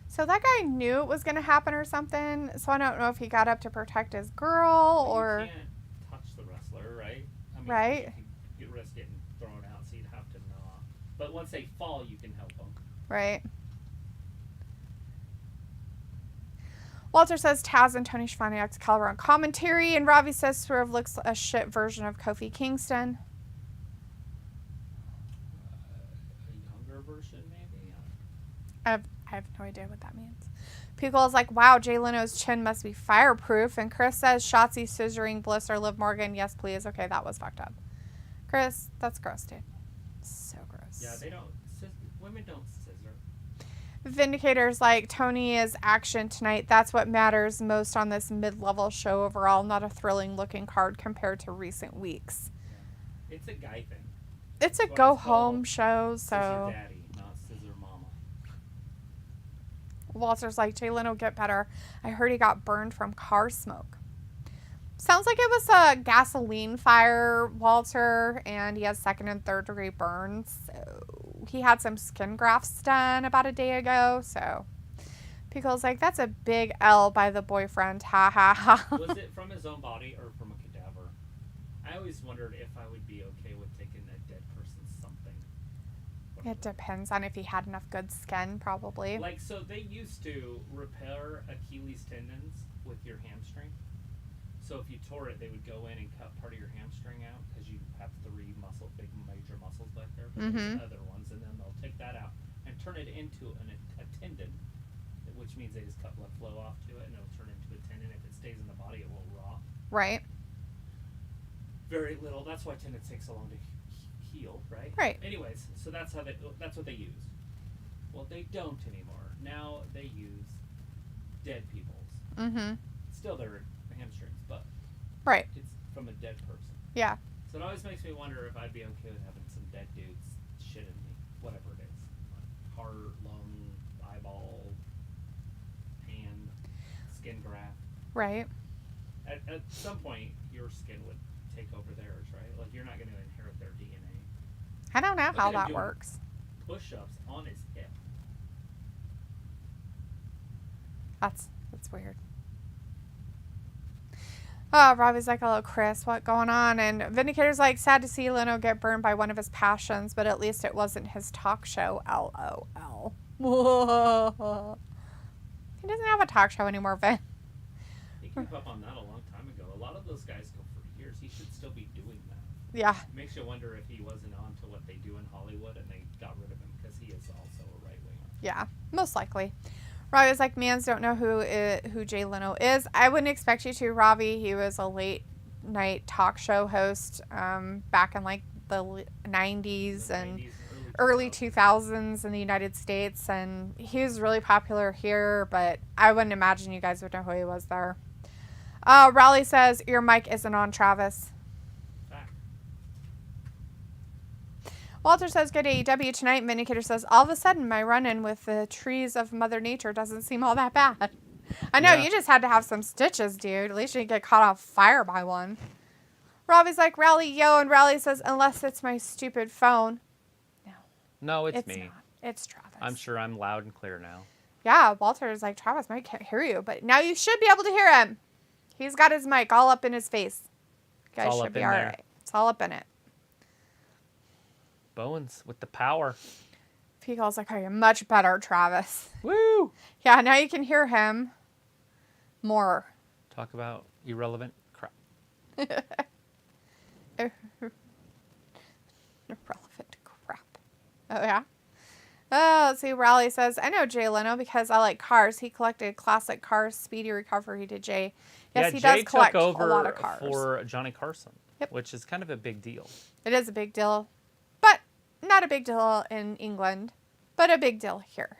So that guy knew it was going to happen or something. So I don't know if he got up to protect his girl But or... you can't touch the wrestler, right? I mean, Right. You risk getting thrown out, so you'd have to not. But once they fall, you can help them. Right. Walter says Taz and Tony Schiavone Excalibur on commentary, and Ravi says Swerve looks a shit version of Kofi Kingston. A younger version, maybe? I have no idea what that means. Pickle is like, wow, Jay Leno's chin must be fireproof. And Chris says, Shotzi scissoring Bliss or Liv Morgan. Yes, please. Okay, that was fucked up. Chris, that's gross, dude. So gross. Yeah, they don't. Women don't scissor. Vindicator's like, Tony is action tonight. That's what matters most on this mid-level show overall. Not a thrilling-looking card compared to recent weeks. Yeah. It's a guy thing. It's a What it's go-home called. show, Scissor so... daddy, not scissor mama. Walter's like, Jay Leno, get better. I heard he got burned from car smoke. Sounds like it was a gasoline fire, Walter, and he has second and third degree burns. So he had some skin grafts done about a day ago, so Pickle's like, that's a big L by the boyfriend. Ha ha ha. Was it from his own body or from a cadaver? I always wondered if I would be okay with taking a dead person's something. It depends on if he had enough good skin, probably. Like, so they used to repair Achilles tendons with your hamstring. So if you tore it, they would go in and cut part of your hamstring out because you have three big major muscles back there. But there's other ones, and then they'll take that out and turn it into a tendon, which means they just cut blood flow off to it, and it'll turn into a tendon. If it stays in the body, it won't rot. Right. Very little. That's why tendons take so long to heal, right? Right. Anyways, so that's what they used. Well, they don't anymore. Now they use dead people's. Mm-hmm. Still their hamstrings, but Right. it's from a dead person. Yeah. So it always makes me wonder if I'd be okay with having some dead dudes shit in me, whatever it is. Heart, lung, eyeball, hand, skin graft. Right. At some point, your skin would take over theirs, right? Like, you're not going to inherit their DNA. I don't know Look how at him that doing works. Push-ups on his hip. That's weird. Oh, Robbie's like, hello, Chris. What going on? And Vindicator's like, sad to see Leno get burned by one of his passions, but at least it wasn't his talk show. LOL. He doesn't have a talk show anymore, Vin. He gave up on that a long time ago. A lot of those guys go for years. He should still be doing that. Yeah. It makes you wonder if he wasn't on to what they do in Hollywood and they got rid of him because he is also a right-winger. Yeah, most likely. Robbie's like, mans don't know who Jay Leno is. I wouldn't expect you to, Robbie. He was a late night talk show host back in like the 90s and early 2000s in the United States, and he was really popular here, but I wouldn't imagine you guys would know who he was there. Raleigh says, your mic isn't on, Travis. Walter says, good AEW tonight. Vindicator says, all of a sudden, my run-in with the trees of Mother Nature doesn't seem all that bad. I know, you just had to have some stitches, dude. At least you didn't get caught on fire by one. Robbie's like, Rally, yo, and Rally says, unless it's my stupid phone. No, it's me. Not. It's Travis. I'm sure I'm loud and clear now. Yeah, Walter is like, Travis, I can't hear you, but now you should be able to hear him. He's got his mic all up in his face. You guys should be all right. It's all up in it. Bowens with the power. Peacock's like, oh, you're much better, Travis. Woo! Yeah, now you can hear him more. Talk about irrelevant crap. Irrelevant crap. Oh, yeah? Oh, let's see. Raleigh says, I know Jay Leno because I like cars. He collected classic cars, Speedy Recovery to Jay. Yes, he does collect a lot of cars. For Johnny Carson, which is kind of a big deal. It is a big deal, but not a big deal in England, but a big deal here.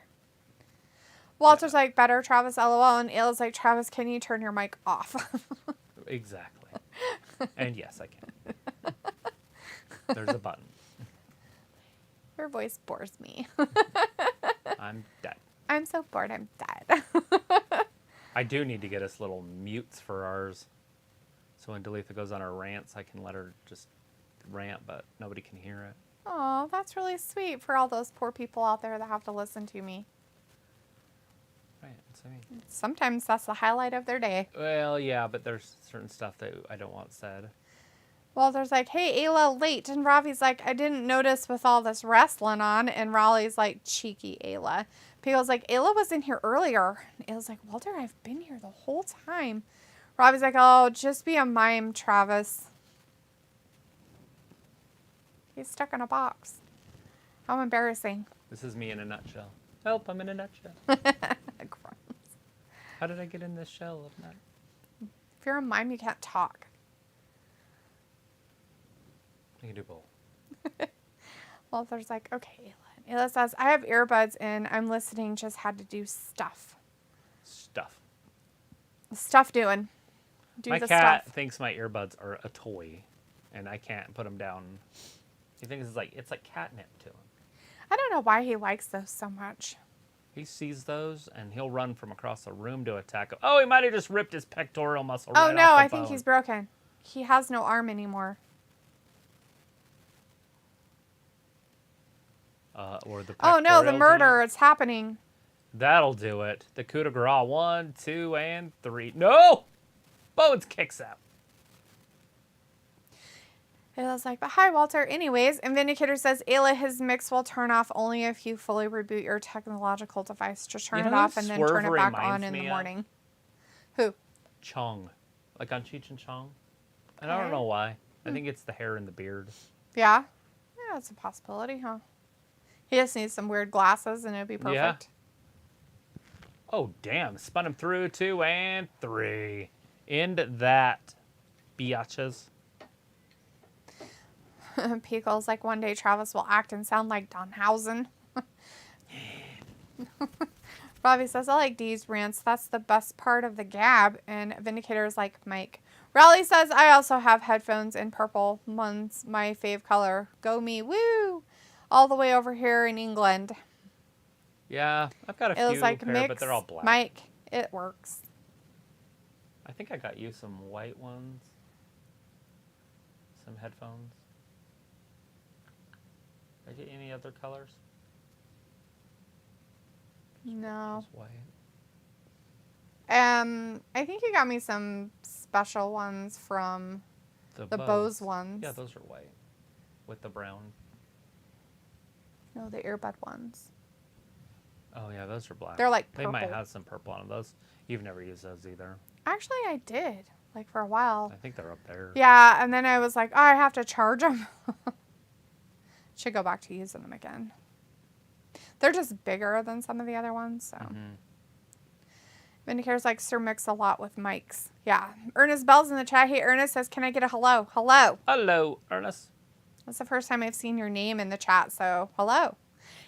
Walter's like, better, Travis, LOL, and Ayla's like, Travis, can you turn your mic off? Exactly. And yes, I can. There's a button. Your voice bores me. I'm dead. I'm so bored, I'm dead. I do need to get us little mutes for ours. So when Dalitha goes on her rants, I can let her just rant, but nobody can hear it. Oh, that's really sweet for all those poor people out there that have to listen to me. Right, that's what I mean. Sometimes that's the highlight of their day. Well, yeah, but there's certain stuff that I don't want said. Walter's like, hey, Ayla, late. And Ravi's like, I didn't notice with all this wrestling on. And Raleigh's like, cheeky Ayla. People's like, Ayla was in here earlier. And Ayla's like, Walter, I've been here the whole time. Ravi's like, oh, just be a mime, Travis. He's stuck in a box. How embarrassing. This is me in a nutshell. Help, I'm in a nutshell. Gross. How did I get in this shell of nut? If you're a mime, you can't talk. I can do both. Walter's like, okay, Ayla. Ayla says, I have earbuds in. I'm listening. Just had to do stuff. Stuff doing. Do my the cat stuff. thinks my earbuds are a toy, and I can't put them down. He thinks it's like catnip to him. I don't know why he likes those so much. He sees those, and he'll run from across the room to attack him. Oh, he might have just ripped his pectoral muscle Oh, right no, off the I think bone. he's broken. He has no arm anymore. Or the Oh, no, the pectoral murder. joint. It's happening. That'll do it. The coup de grace. 1, 2, and 3. No! Bowens kicks out. Ayla's like, but hi, Walter. Anyways, and Vindicator says, Ayla, his mix will turn off only if you fully reboot your technological device. Just turn it off and then turn it back on in the morning. Who? Chong. Like on Cheech and Chong. And I don't know why. I think it's the hair and the beard. Yeah? Yeah, that's a possibility, huh? He just needs some weird glasses and it'd be perfect. Yeah. Oh, damn. Spun him through 2 and 3. End that, biatches. Pickle's like, one day Travis will act and sound like Danhausen. Robbie says, I like Dee's rants. That's the best part of the gab. And Vindicator's like, Mike. Raleigh says, I also have headphones in purple. One's my fave color. Go me. Woo! All the way over here in England. Yeah, I've got a It few was like, pair, mix, but they're all black. Mike, it works. I think I got you some white ones. Some headphones. Did I get any other colors? No. Just white. I think you got me some special ones from the Bose ones. Yeah, those are white. With the brown. No, the earbud ones. Oh, yeah, those are black. They're like They purple. might have some purple on them. Those, you've never used those either. Actually, I did. Like, for a while. I think they're up there. Yeah, and then I was like, oh, I have to charge them. Should go back to using them again. They're just bigger than some of the other ones, so. Mm-hmm. Vindicator's like, Sir Mix a lot with mics. Yeah. Ernest Bell's in the chat. Hey, Ernest says, can I get a hello? Hello. Hello, Ernest. That's the first time I've seen your name in the chat, so hello.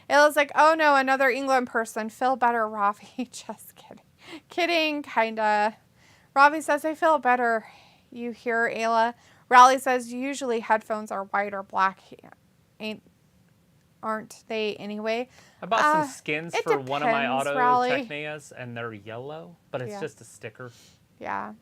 Ayla's like, oh no, another England person. Feel better, Ravi. Just kidding. Kidding, kinda. Ravi says, I feel better. You hear, Ayla? Raleigh says, usually headphones are white or black. Aren't they anyway? I bought some skins for one of my depends, Auto Raleigh. Technias, and they're yellow, but it's Yeah. just a sticker. Yeah.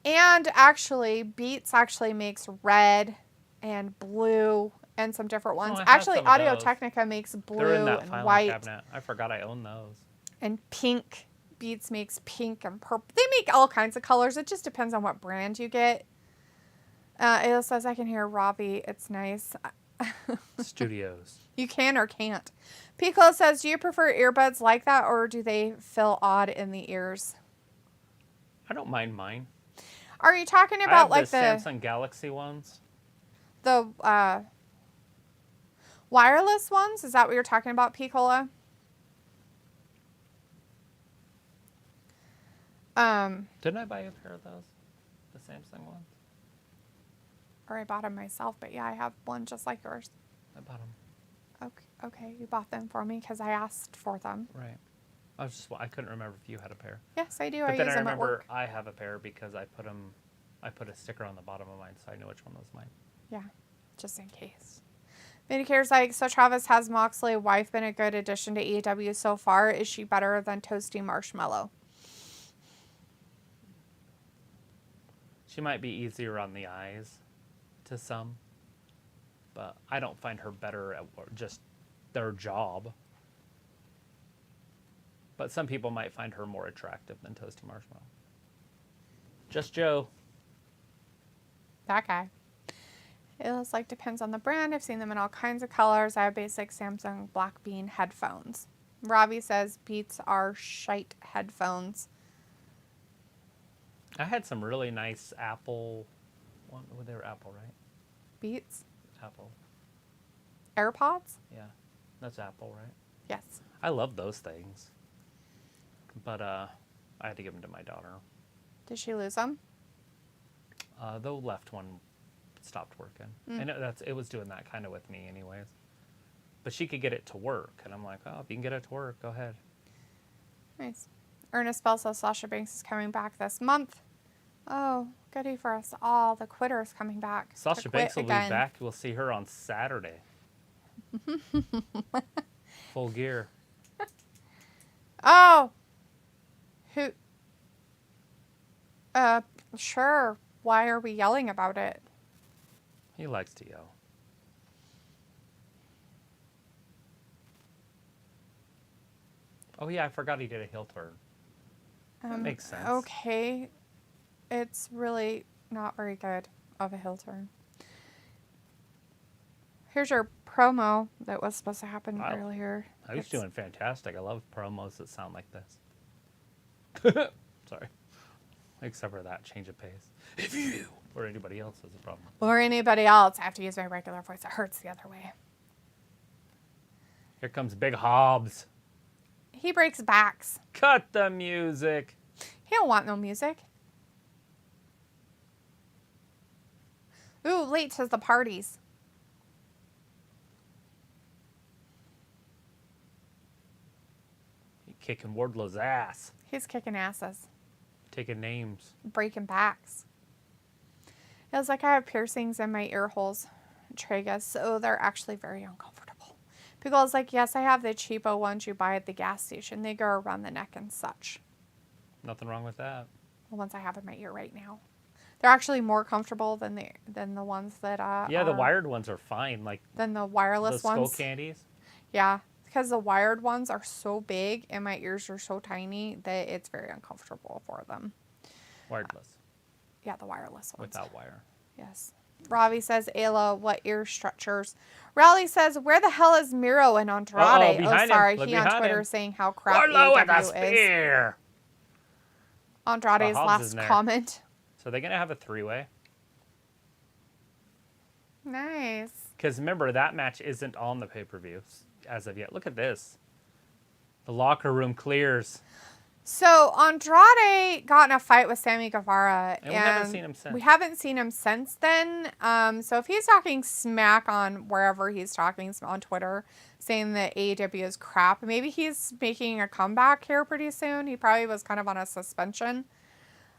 And actually, Beats actually makes red and blue and some different ones. I have Actually, some of Audio those. Technica makes They're blue in that and filing white cabinet. I forgot I own those. and pink. Beats makes pink and purple. They make all kinds of colors. It just depends on what brand you get. It says, I can hear Robbie. It's nice. Studios. You can or can't. Piccolo says, do you prefer earbuds like that or do they feel odd in the ears? I don't mind mine. Are you talking I about have like the Samsung Galaxy ones. the wireless ones? Is that what you're talking about, Piccolo? Didn't I buy a pair of those? The Samsung ones? Or I bought them myself, but yeah, I have one just like yours. I bought them. Okay, you bought them for me because I asked for them. Right. I couldn't remember if you had a pair. Yes, I do. But I then use I them at remember work. I have a pair because I put a sticker on the bottom of mine, so I knew which one was mine. Yeah, just in case. Medicare's like, so Travis, has Moxley wife been a good addition to AEW so far? Is she better than Toasty Marshmallow? She might be easier on the eyes to some, but I don't find her better at just their job. But some people might find her more attractive than Toasty Marshmallow. Just Joe. That guy. It looks like depends on the brand. I've seen them in all kinds of colors. I have basic Samsung Black Bean headphones. Ravi says Beats are shite headphones. I had some really nice Apple. They were Apple, right? Beats? Apple. AirPods? Yeah, that's Apple, right? Yes. I love those things. But I had to give them to my daughter. Did she lose them? The left one stopped working. I know it was doing that kind of with me anyways. But she could get it to work. And I'm like, oh, if you can get it to work, go ahead. Nice. Ernest Bell says Sasha Banks is coming back this month. Oh, goody for us all. The Quitter's coming back. Sasha Banks will be back. We'll see her on Saturday. Full gear. Oh! Who? Sure. Why are we yelling about it? He likes to yell. Oh, yeah, I forgot he did a heel turn. That makes sense. Okay. It's really not very good of a heel turn. Here's your promo that was supposed to happen earlier. I was doing fantastic. I love promos that sound like this. Sorry. Except for that change of pace. If you or anybody else has a problem. Or anybody else. I have to use my regular voice. It hurts the other way. Here comes Big Hobbs. He breaks backs. Cut the music. He don't want no music. Ooh, late to the parties. He kicking Wardlow's ass. He's kicking asses. Taking names. Breaking backs. It was like I have piercings in my ear holes, tragus, so they're actually very uncomfortable. People is like, yes, I have the cheapo ones you buy at the gas station. They go around the neck and such. Nothing wrong with that. The ones I have in my ear right now. They're actually more comfortable than the ones that yeah, the wired ones are fine. Like than the wireless the skull ones. candies. Yeah, because the wired ones are so big and my ears are so tiny that it's very uncomfortable for them. Wireless. Yeah, the wireless ones. Without wire. Yes. Ravi says, Ayla, what ear stretchers? Raleigh says, where the hell is Miro and Andrade? behind him. Sorry. Look He on behind Twitter him. saying how crap Wardlow with a AEW is. spear. Andrade's Hobbs last is there. comment. So they're going to have a three-way. Nice. Because remember, that match isn't on the pay-per-view as of yet. Look at this. The locker room clears. So Andrade got in a fight with Sammy Guevara, And we haven't seen him since. We haven't seen him since then. So if he's talking smack on wherever he's talking on Twitter, saying that AEW is crap, maybe he's making a comeback here pretty soon. He probably was kind of on a suspension.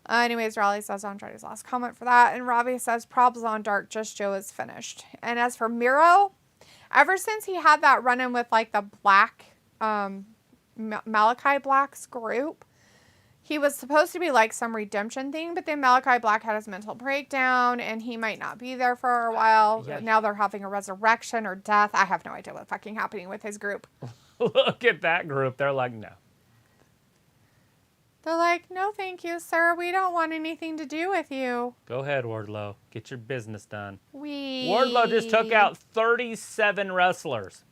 Anyways, Raleigh says Andrade's last comment for that, and Robbie says probs on Dark, just Joe is finished. And as for Miro, ever since he had that run-in with like the Black. Malachi Black's group. He was supposed to be like some redemption thing, but then Malachi Black had his mental breakdown and he might not be there for a while. Yeah. Now they're having a resurrection or death. I have no idea what's fucking happening with his group. Look at that group. They're like, no. They're like, no, thank you, sir. We don't want anything to do with you. Go ahead, Wardlow. Get your business done. We. Wardlow just took out 37 wrestlers.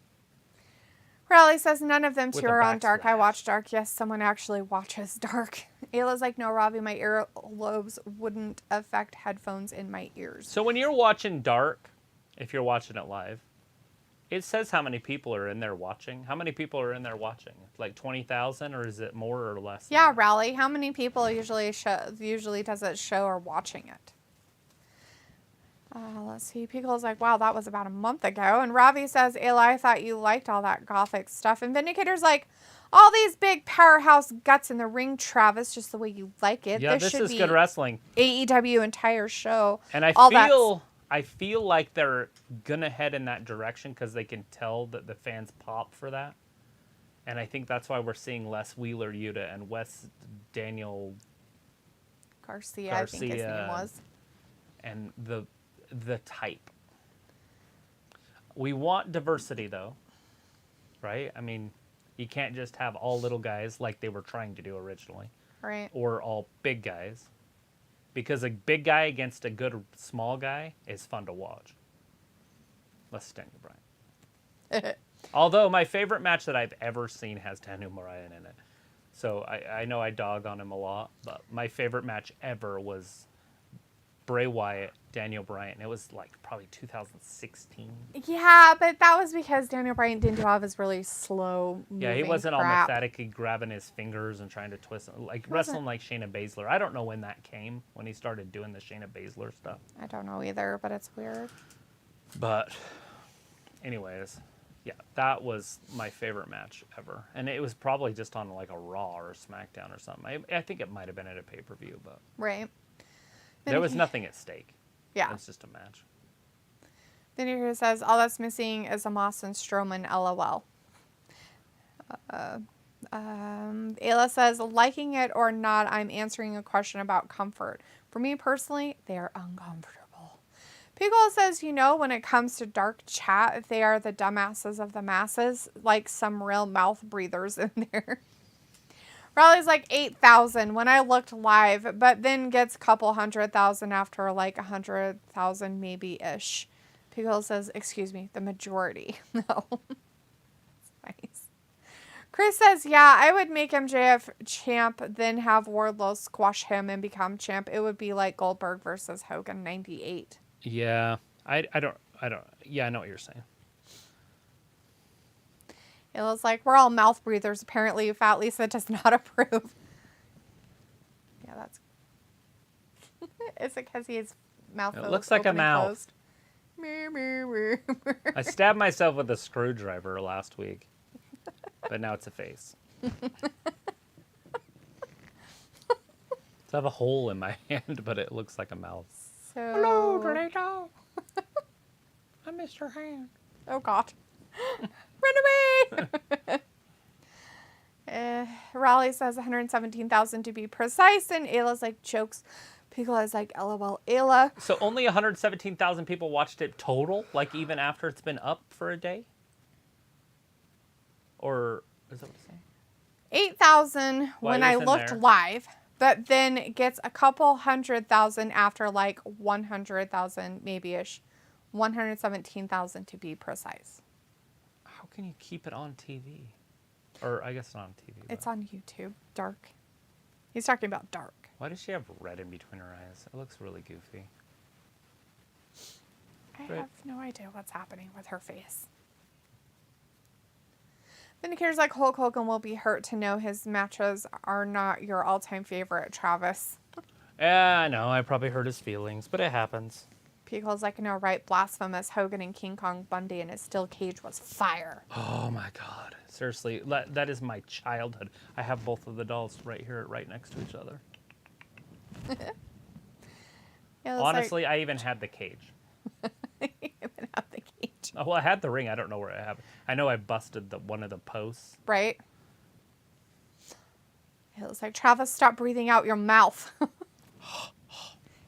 Raleigh says none of them With two a are on Dark. I backslash. watch Dark. Yes, someone actually watches Dark. Ayla's like, no, Robbie, my earlobes wouldn't affect headphones in my ears. So when you're watching Dark, if you're watching it live, it says how many people are in there watching. How many people are in there watching? Like 20,000, or is it more or less? than Yeah, that? Raleigh, how many people usually does it show are watching it? Let's see. Pickle's like, wow, that was about a month ago. And Robbie says, Ayla, I thought you liked all that gothic stuff. And Vindicator's like, all these big powerhouse guts in the ring, Travis, just the way you like it. Yeah, this is good wrestling. AEW entire show. And I all feel like they're gonna head in that direction because they can tell that the fans pop for that. And I think that's why we're seeing less Wheeler Yuta and Wes Daniel Garcia, I think his name was. and the type. We want diversity though, right? I mean, you can't just have all little guys like they were trying to do originally, Right. or all big guys, because a big guy against a good small guy is fun to watch. Let's Daniel Bryan. Although my favorite match that I've ever seen has Daniel Bryan in it, so I know I dog on him a lot, but my favorite match ever was Bray Wyatt, Daniel Bryan. It was like probably 2016. Yeah, but that was because Daniel Bryan didn't have his really slow moving Yeah, he wasn't crap. all methodically grabbing his fingers and trying to twist, like wrestling like Shayna Baszler. I don't know when that came, when he started doing the Shayna Baszler stuff. I don't know either, but it's weird. But anyways, yeah, that was my favorite match ever. And it was probably just on like a Raw or a SmackDown or something. I think it might have been at a pay-per-view, but Right. there was nothing at stake. Yeah. It's just a match. Then here says, all that's missing is a Moss and Strowman LOL. Ayla says, liking it or not, I'm answering a question about comfort. For me personally, they are uncomfortable. Pickle says, when it comes to Dark chat, they are the dumbasses of the masses, like some real mouth breathers in there. Raleigh's like 8,000 when I looked live, but then gets a couple 100,000 after like 100,000 maybe-ish. Pickle says, excuse me, the majority. No. Nice. Chris says, yeah, I would make MJF champ, then have Wardlow squash him and become champ. It would be like Goldberg versus Hogan 98. Yeah, I don't. Yeah, I know what you're saying. It was like, we're all mouth breathers. Apparently, Fat Lisa does not approve. Yeah, that's... Is it because his mouth It looks like a mouth. Closed? I stabbed myself with a screwdriver last week, but now it's a face. I have a hole in my hand, but it looks like a mouth. So... Hello, Dorito. I missed your hand. Oh, God. Run away! Raleigh says 117,000 to be precise, and Ayla's like, jokes. Pickle is like, LOL, Ayla. So only 117,000 people watched it total, like even after it's been up for a day? Or is that what it's saying? 8,000 Well, when it I was in looked there. live, but then it gets a couple 100,000 after like 100,000 maybe-ish. 117,000 to be precise. How can you keep it on TV? Or I guess not on TV. It's but on YouTube. Dark. He's talking about Dark. why does she have red in between her eyes? It looks really goofy. I Right. have no idea what's happening with her face. Vindicator's like, Hulk Hogan will be hurt to know his matches are not your all-time favorite, Travis. Yeah, I know. I probably hurt his feelings, but it happens. Pico's like, no, right, blasphemous. Hogan and King Kong Bundy and his steel cage was fire. Oh my God. Seriously, that is my childhood. I have both of the dolls right here, right next to each other. Yeah, it was Honestly, I even had the cage. like, even have the cage. Oh, well, I had the ring. I don't know where I have it. I know I busted one of the posts. Right? It was like, Travis, stop breathing out your mouth.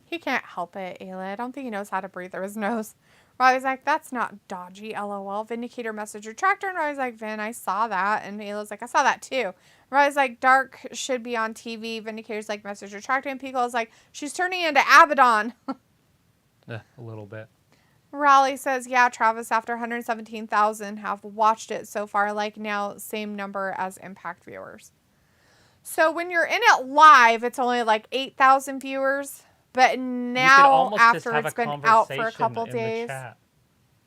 He can't help it, Ayla. I don't think he knows how to breathe through his nose. Riley's like, that's not dodgy, LOL. Vindicator message retractor. And Riley's like, Vin, I saw that. And Ayla's like, I saw that too. Riley's like, Dark should be on TV. Vindicator's like, message retractor. And Pico's like, she's turning into Abaddon. A little bit. Raleigh says, yeah, Travis, after 117,000 have watched it so far. Like now, same number as Impact viewers. So when you're in it live, it's only like 8,000 viewers. But now, after it's been out for a couple days,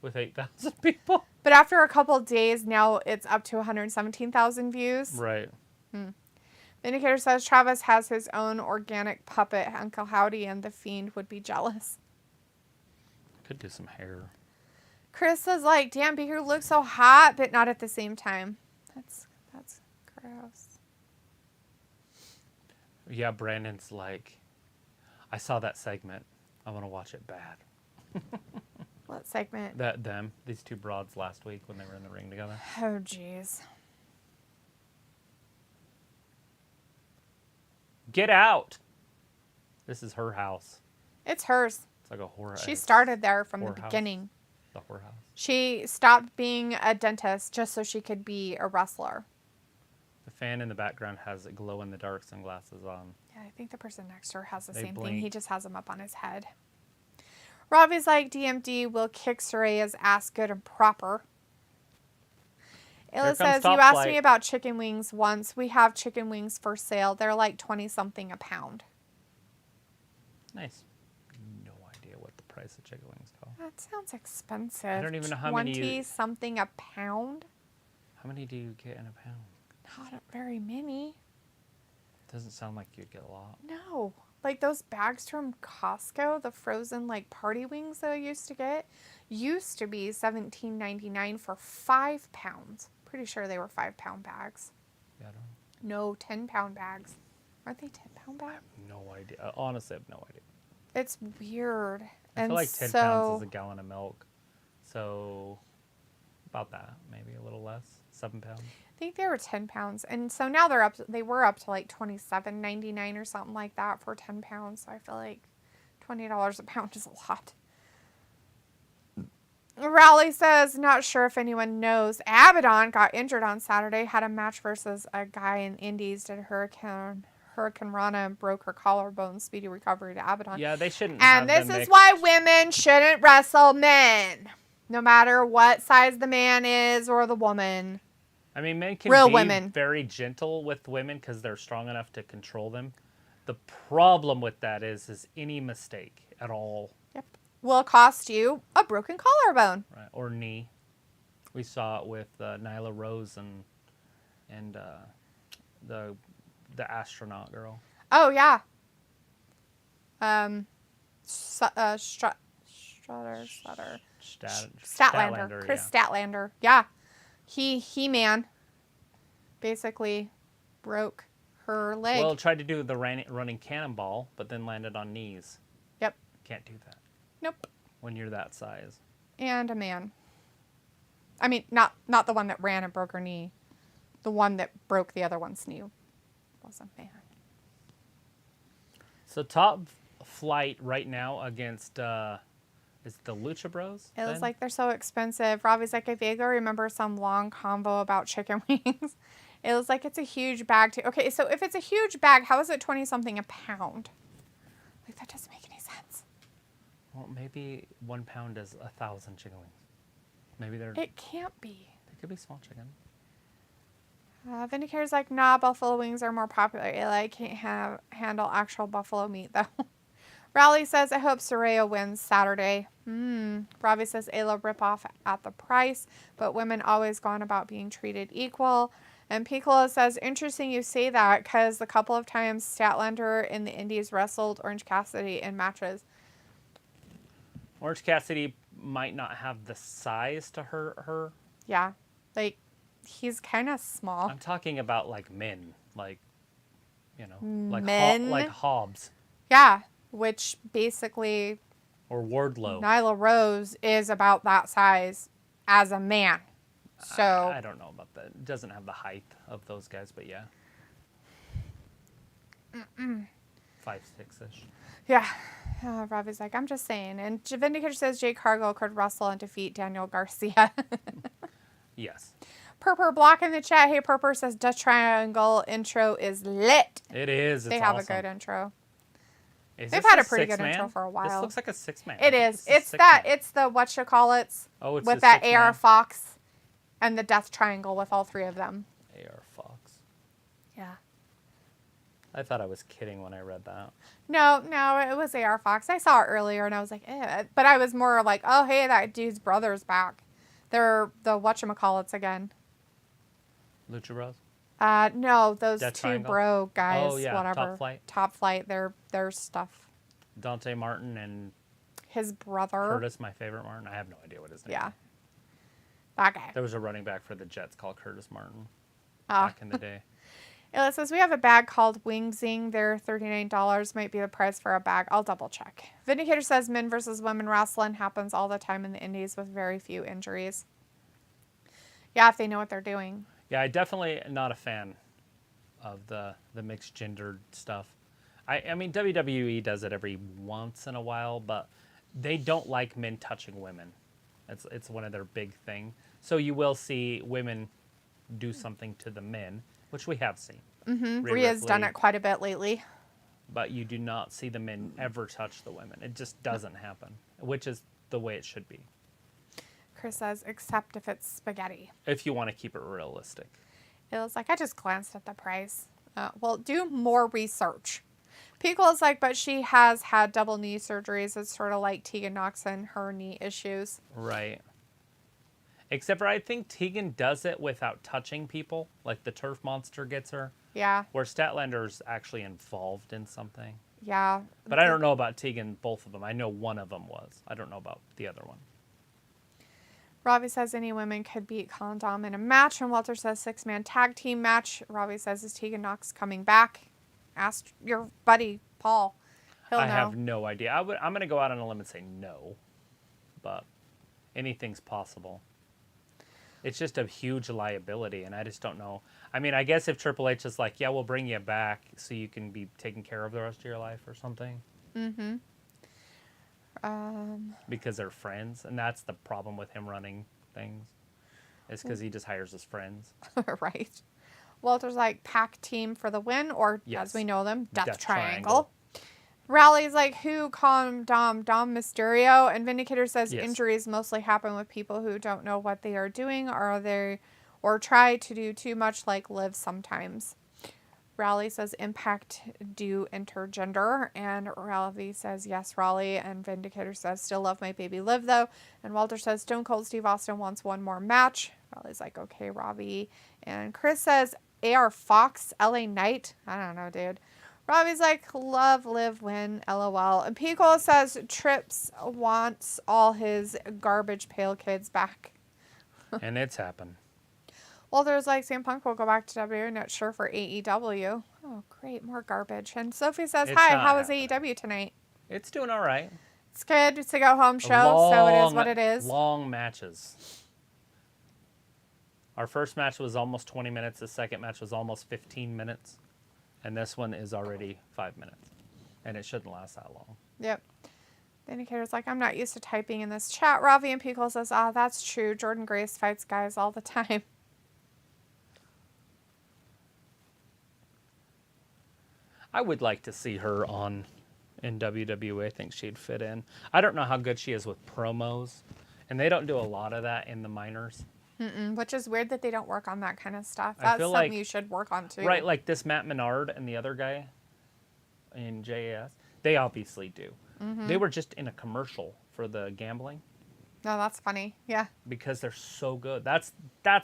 with 8,000 people. But after a couple days, now it's up to 117,000 views. Right. Vindicator says Travis has his own organic puppet, Uncle Howdy, and the Fiend would be jealous. Could do some hair. Chris was like, damn, Baker looks so hot, but not at the same time. That's gross. Yeah, Brandon's like, I saw that segment. I want to watch it bad. What segment? These two broads last week when they were in the ring together. Oh, jeez. Get out! This is her house. It's hers. It's like a horror. She started there from the beginning. The whorehouse. She stopped being a dentist just so she could be a wrestler. The fan in the background has glow-in-the-dark sunglasses on. Yeah, I think the person next to her has the They same blink. thing. He just has them up on his head. Robbie's like, DMD will kick Soraya's ass good and proper. Illa says, you asked me about chicken wings once. We have chicken wings for sale. They're like 20-something a pound. Nice. No idea what the price of chicken wings cost. That sounds expensive. I don't even know how many 20-something a pound? How many do you get in a pound? Not very many. Doesn't sound like you'd get a lot. No. Like those bags from Costco, the frozen like party wings that I used to get, used to be $17.99 for 5 pounds. Pretty sure they were 5-pound bags. Yeah, I don't know. No, 10-pound bags. Aren't they 10-pound bags? I have no idea. Honestly, I have no idea. It's weird. I feel like 10 pounds is a gallon of milk. So about that, maybe a little less. 7 pounds. I think they were 10 pounds. And so now they were up to like $27.99 or something like that for 10 pounds. So I feel like $20 a pound is a lot. Raleigh says, not sure if anyone knows. Abaddon got injured on Saturday, had a match versus a guy in Indies, did Hurricane Rana and broke her collarbone. Speedy recovery to Abaddon. Yeah, they shouldn't. And this is why women shouldn't wrestle men. No matter what size the man is or the woman. I mean, men can be women. very gentle with women because they're strong enough to control them. The problem with that is any mistake at all. Yep. Will cost you a broken collarbone. Right. Or knee. We saw it with Nyla Rose and the astronaut girl. Oh, yeah. Statlander. Chris Statlander. Yeah. He-Man basically broke her leg. Well, tried to do the running cannonball, but then landed on knees. Yep. Can't do that. Nope. When you're that size. And a man. I mean, not the one that ran and broke her knee. The one that broke the other one's knee was a man. So top flight right now against is the Lucha Bros? It was like they're so expensive. Robbie's like, I vaguely remember some long convo about chicken wings. It was like it's a huge bag too. Okay, so if it's a huge bag, how is it 20-something a pound? Like that doesn't make any sense. Well, maybe 1 pound is 1,000 chicken wings. Maybe they're. It can't be. They could be small chicken. Vindicator's like, nah, buffalo wings are more popular. I can't handle actual buffalo meat though. Raleigh says, I hope Soraya wins Saturday. Ravi says, Ayla ripoff at the price, but women always gone about being treated equal. And Piccolo says, interesting you say that, because the couple of times Statlander in the Indies wrestled Orange Cassidy in matches. Orange Cassidy might not have the size to hurt her. Yeah. Like, he's kind of small. I'm talking about, like, men. Like, you know, Men? like Hobbs. Yeah. Which basically, Or Wardlow. Nyla Rose is about that size as a man. So I don't know about that. It doesn't have the height of those guys, but yeah. 5'6"-ish. yeah. Robbie's like, I'm just saying. And Vindicator says Jake Cargill could wrestle and defeat Daniel Garcia. Yes. Purper Block in the chat. Hey, Purper says Dutch Triangle intro is lit. It is. They It's have awesome. a good intro. Is They've this had a pretty good six-man? intro for a while. This looks like a 6-man. It is. This It's that. six-man. It's the whatchamacallits Oh, it's with the that six-man? AR Fox and the Death Triangle with all three of them. AR Fox. Yeah. I thought I was kidding when I read that. No, it was AR Fox. I saw it earlier and I was like, eh. But I was more like, oh, hey, that dude's brother's back. They're the whatchamacallits again. Lucha Bros? No, those Death two Triangle? bro guys, Oh, yeah, whatever. Top Flight. Top Flight, their stuff. Dante Martin and His brother. Curtis, my favorite Martin. I have no idea what his name Yeah. is. That guy. There was a running back for the Jets called Curtis Martin Ah. back in the day. It says, we have a bag called Wing Zing. They're $39. Might be the price for a bag. I'll double check. Vindicator says men versus women wrestling happens all the time in the indies with very few injuries. Yeah, if they know what they're doing. Yeah, I definitely am not a fan of the mixed gendered stuff. I mean, WWE does it every once in a while, but they don't like men touching women. It's one of their big thing. So you will see women do something to the men, which we have seen. Mm-hmm. Rhea Rhea's done Ripley. it quite a bit lately. But you do not see the men ever touch the women. It just doesn't happen, which is the way it should be. Chris says, except if it's spaghetti. If you want to keep it realistic. It was like, I just glanced at the price. Well, do more research. Pico's like, but she has had double knee surgeries. It's sort of like Tegan Knox and her knee issues. Right. Except for I think Tegan does it without touching people. Like the turf monster gets her. Yeah. Where Statlander's actually involved in something. Yeah. But I don't know about Tegan, both of them. I know one of them was. I don't know about the other one. Robbie says any women could beat Condom in a match. And Walter says 6-man tag team match. Robbie says, is Tegan Knox coming back? Ask your buddy, Paul. He'll I know. have no idea. I'm going to go out on a limb and say no. But anything's possible. It's just a huge liability, and I just don't know. I mean, I guess if Triple H is like, yeah, we'll bring you back so you can be taken care of the rest of your life or something. Mm-hmm. Because they're friends, and that's the problem with him running things. Is because he just hires his friends. Right. Walter's like, pack team for the win, or Yes. as we know them, Death, Death Triangle. Rally's like, who Dom Mysterio? And Vindicator says Yes. injuries mostly happen with people who don't know what they are doing, or try to do too much, like Liv sometimes. Raleigh says Impact do intergender, and Raleigh says yes, Raleigh, and Vindicator says still love my baby Liv though, and Walter says Stone Cold Steve Austin wants one more match. Raleigh's like, okay, Robbie, and Chris says AR Fox, LA Knight. I don't know, dude. Robbie's like, love, live, win, LOL. And Pico says Trips wants all his garbage pail kids back. And it's happened. Walter's like, CM Punk will go back to WWE, not sure for AEW. Oh, great, more garbage. And Sophie says, It's hi, not how was happening. AEW tonight? It's doing all right. It's good. It's a go-home show, so it is what it is. Long matches. Our first match was almost 20 minutes. The second match was almost 15 minutes. And this one is already 5 minutes. And it shouldn't last that long. Yep. The indicator's like, I'm not used to typing in this chat. Ravi and Pico says, that's true. Jordan Grace fights guys all the time. I would like to see her in WWE. I think she'd fit in. I don't know how good she is with promos. And they don't do a lot of that in the minors. Which is weird that they don't work on that kind of stuff. I That's feel something like- you should work on too. Right, like this Matt Menard and the other guy in JAS. They obviously do. Mm-hmm. They were just in a commercial for the gambling. No, that's funny. Yeah. Because they're so good. That's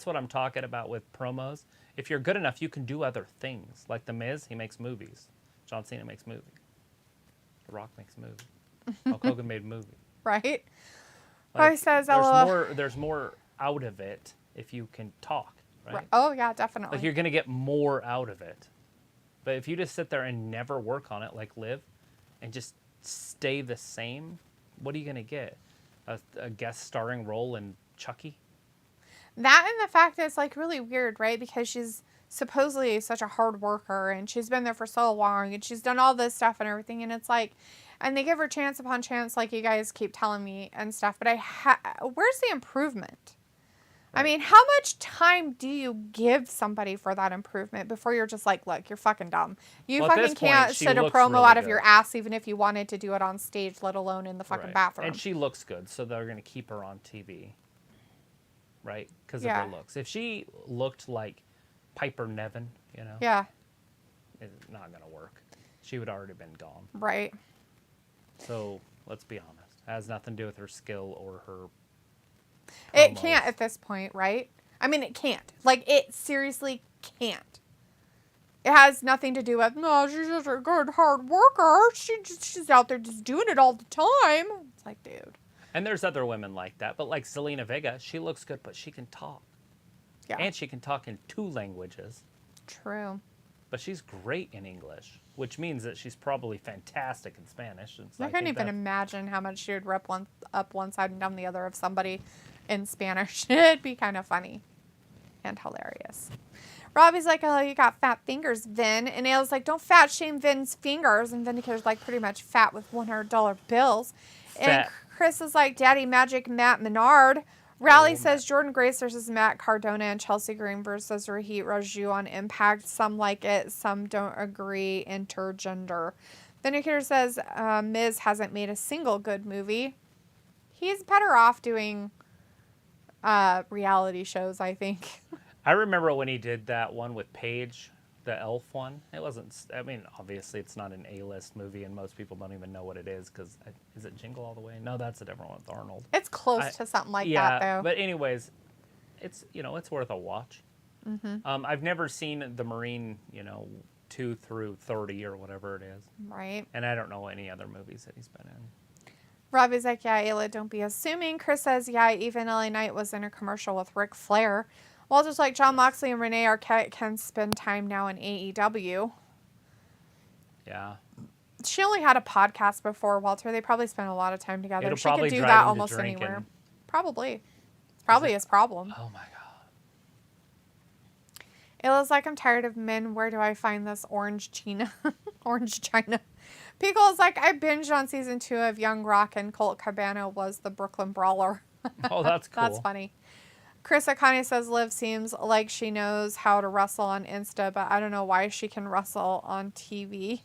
what I'm talking about with promos. If you're good enough, you can do other things. Like The Miz, he makes movies. John Cena makes movies. The Rock makes movies. Hulk Hogan made movies. Right? Like, says, there's more out of it if you can talk, right? Oh, yeah, definitely. Like, you're going to get more out of it. But if you just sit there and never work on it, like Liv, and just stay the same, what are you going to get? A guest starring role in Chucky? That and the fact that it's like really weird, right? Because she's supposedly such a hard worker and she's been there for so long and she's done all this stuff and everything. And it's like, and they give her chance upon chance, like you guys keep telling me and stuff. But where's the improvement? Right. I mean, how much time do you give somebody for that improvement before you're just like, look, you're fucking dumb. You fucking can't sit a promo really out of good. your ass even if you wanted to do it on stage, let alone in the fucking bathroom. And she looks good, so they're going to keep her on TV. Right? Because of her looks. If she looked like Piper Niven, you know? Yeah. It's not going to work. She would already been gone. Right. So, let's be honest. It has nothing to do with her skill or her promos. It can't at this point, right? I mean, it can't. Like, it seriously can't. It has nothing to do with, no, she's just a good hard worker. She's out there just doing it all the time. It's like, dude. And there's other women like that. But like Zelina Vega, she looks good, but she can talk. Yeah. And she can talk in 2 languages. True. But she's great in English, which means that she's probably fantastic in Spanish. I couldn't even imagine how much she would rip up one side and down the other of somebody in Spanish. It'd be kind of funny and hilarious. Robbie's like, oh, you got fat fingers, Vin. And Ayla's like, don't fat shame Vin's fingers. And Vindicator's like pretty much fat with $100 bills. And Chris is like, Daddy Magic Matt Menard. Rally says Jordan Grace versus Matt Cardona and Chelsea Green versus Rohit Raju on Impact. Some like it, some don't agree. Intergender. Vindicator says Miz hasn't made a single good movie. He's better off doing reality shows, I think. I remember when he did that one with Paige, the elf one. It wasn't, I mean, obviously it's not an A-list movie and most people don't even know what it is because, is it Jingle All the Way? No, that's a different one with Arnold. It's close to something like that, though. But anyways, it's, it's worth a watch. Mm-hmm. I've never seen The Marine, 2 through 30 or whatever it is. Right. And I don't know any other movies that he's been in. Robbie's like, yeah, Ayla, don't be assuming. Chris says, yeah, even LA Knight was in a commercial with Ric Flair. Walter's like, John Moxley and Renee Arquette can spend time now in AEW. Yeah. She only had a podcast before, Walter. They probably spent a lot of time together. It'll She could do drive that him almost to drinking. anywhere. Probably. It's probably his problem. Oh, my God. Ayla's like, I'm tired of men. Where do I find this orange China? Orange China. Pickle's like, I binged on season 2 of Young Rock and Colt Cabana was the Brooklyn Brawler. Oh, that's cool. That's funny. Chris Akane says Liv seems like she knows how to wrestle on Insta, but I don't know why she can wrestle on TV.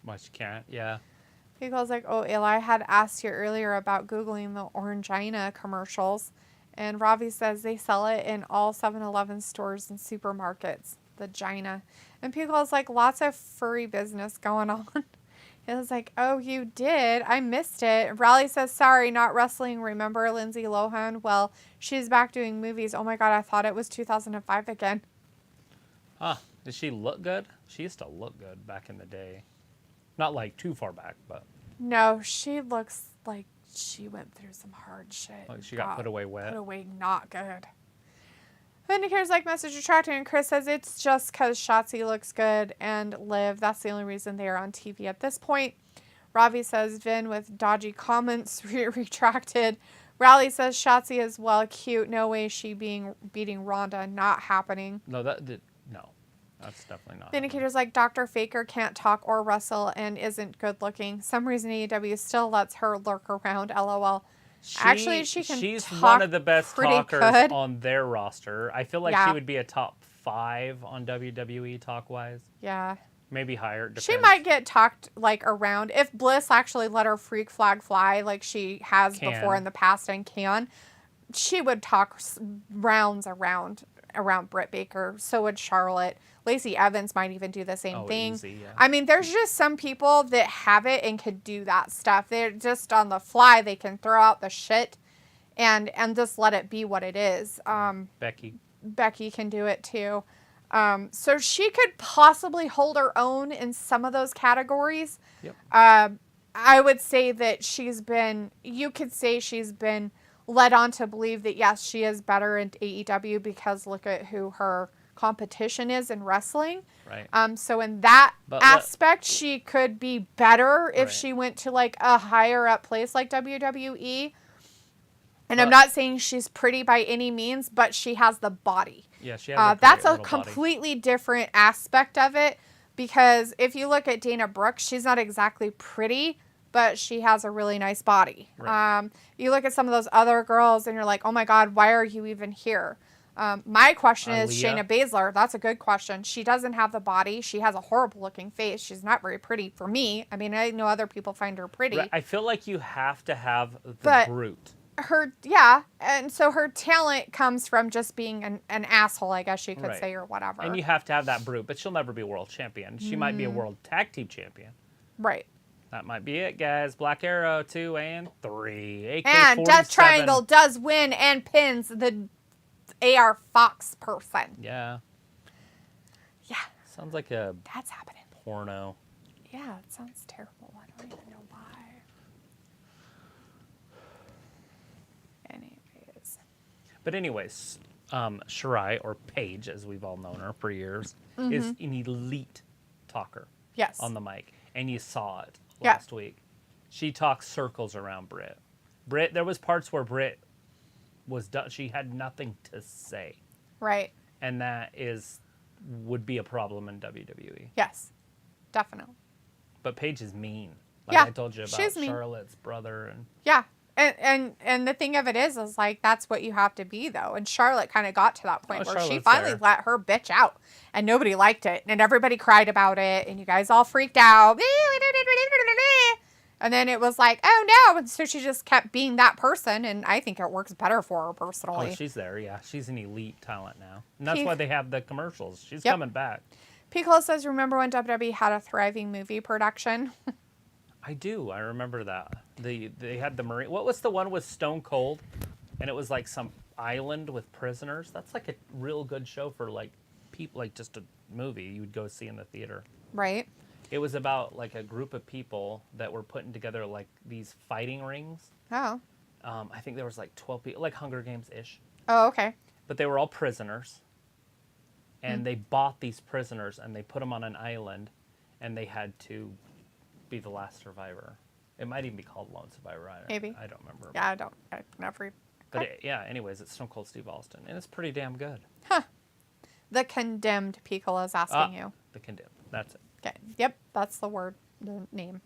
Well, she can't, yeah. Pickle's like, oh, Eli had asked you earlier about Googling the Orangina commercials. And Ravi says they sell it in all 7-Eleven stores and supermarkets. The Gina. And Pickle's like, lots of furry business going on. It was like, oh, you did? I missed it. Raleigh says, sorry, not wrestling. Remember Lindsay Lohan? Well, she's back doing movies. Oh, my God, I thought it was 2005 again. Huh. Does she look good? She used to look good back in the day. Not like too far back, but... No, she looks like she went through some hard shit. Like she got put away wet. Put away not good. Vindicator's like, message retracted, and Chris says it's just because Shotzi looks good and Liv. That's the only reason they are on TV at this point. Ravi says Vin with dodgy comments retracted. Raleigh says Shotzi is well cute. No way she beating Ronda. Not happening. No, that's definitely not. Vindicator's like, Dr. Faker can't talk or wrestle and isn't good looking. Some reason AEW still lets her lurk around. LOL. Actually, she can She's talk one of the best talkers good. on their roster. I feel like she would be a top 5 on WWE talk-wise. Yeah. Maybe higher. Depends. She might get talked like around. If Bliss actually let her freak flag fly like she has before in the past and can, she would talk rounds around around Britt Baker. So would Charlotte. Lacey Evans might even do the same thing. Easy, yeah. I mean, there's just some people that have it and could do that stuff. They're just on the fly. They can throw out the shit and just let it be what it is. Becky can do it too. So she could possibly hold her own in some of those categories. Yep. I would say that you could say she's been led on to believe that, yes, she is better in AEW because look at who her competition is in wrestling. Right. So in that aspect, she could be better if she went to like a higher up place like WWE. And I'm not saying she's pretty by any means, but she has the body. Yeah, she has that's a completely different aspect of it, because if you look at Dana Brooks, she's not exactly pretty, but she has a really nice body. Right. You look at some of those other girls and you're like, oh my God, why are you even here? My question is Shayna Baszler. That's a good question. She doesn't have the body. She has a horrible looking face. She's not very pretty for me. I mean, I know other people find her pretty. I feel like you have to have the brute. And so her talent comes from just being an asshole, I guess you could say, or whatever. And you have to have that brute, but she'll never be world champion. She might be a world tag team champion. Right. That might be it, guys. Black Arrow 2 and 3. AK-47. And Death Triangle does win and pins the AR Fox person. Yeah. Yeah. Sounds like a that's happening. Porno. Yeah, it sounds terrible. I don't even know why. But anyways, Shirai, or Paige, as we've all known her for years, is an elite talker. Yes. On the mic. And you saw it last week. She talks circles around Britt. There was parts where Britt was done. She had nothing to say. Right. And that would be a problem in WWE. Yes. Definitely. But Paige is mean. Like I told you about mean. Charlotte's brother. And yeah. And the thing of it is like, that's what you have to be, though. And Charlotte kind of got to that point where she finally let her bitch out. And nobody liked it. And everybody cried about it. And you guys all freaked out. And then it was like, oh, no. And so she just kept being that person. And I think it works better for her personally. Oh, she's there, yeah. She's an elite talent now. And that's why they have the commercials. She's coming back. Piccolo says, remember when WWE had a thriving movie production? I do. I remember that. They had the Marine. What was the one with Stone Cold? And it was like some island with prisoners. That's like a real good show for like people, like just a movie you would go see in the theater. Right. It was about like a group of people that were putting together like these fighting rings. Oh. I think there was like 12 people, like Hunger Games-ish. Oh, okay. But they were all prisoners. And they bought these prisoners and they put them on an island and they had to be the last survivor. It might even be called Lone Survivor. Maybe. I don't remember. Yeah, I've never. But anyways, it's Stone Cold Steve Austin, and it's pretty damn good. Huh. The Condemned, Piccolo is asking you. The Condemned. That's it. Okay. Yep, that's the name.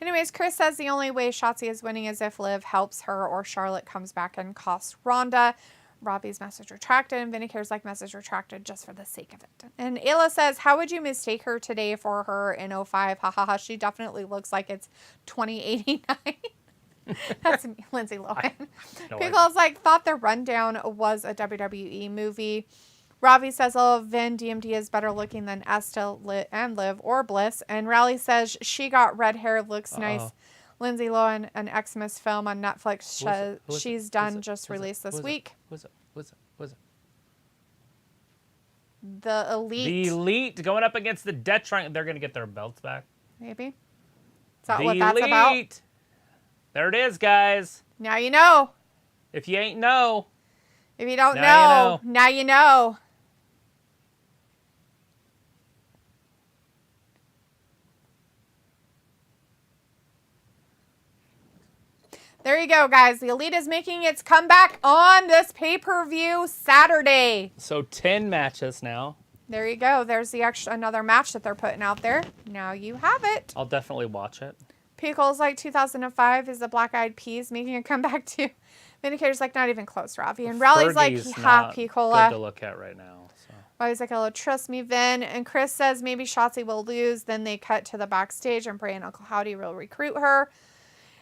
Anyways, Chris says the only way Shotzi is winning is if Liv helps her or Charlotte comes back and costs Ronda. Robbie's message retracted, and Vindicator's like message retracted just for the sake of it. And Ayla says, how would you mistake her today for her in 05? Ha ha ha. She definitely looks like it's 2089. That's me, Lindsay Lohan. Pickle's like, thought the Rundown was a WWE movie. Ravi says, oh, Vin DMD is better looking than Esta and Liv or Bliss. And Raleigh says, she got red hair, looks nice. Lindsay Lohan, an Xmas film on Netflix. She's done, just released this week. Who's it? The Elite. The Elite going up against the Death Triangle. They're going to get their belts back. Maybe. Is that what that's about? There it is, guys. Now you know. If you ain't know. If you don't know, now you know. There you go, guys. The Elite is making its comeback on this pay-per-view Saturday. So 10 matches now. There you go. There's another match that they're putting out there. Now you have it. I'll definitely watch it. Pickle's like 2005 is the Black Eyed Peas making a comeback too. Vindicator's like not even close, Ravi. And Rally's like, ha, Piccola. Good to look at right now. So. Ravi's like, oh, trust me, Vin. And Chris says maybe Shotzi will lose. Then they cut to the backstage and Bray and Uncle Howdy will recruit her.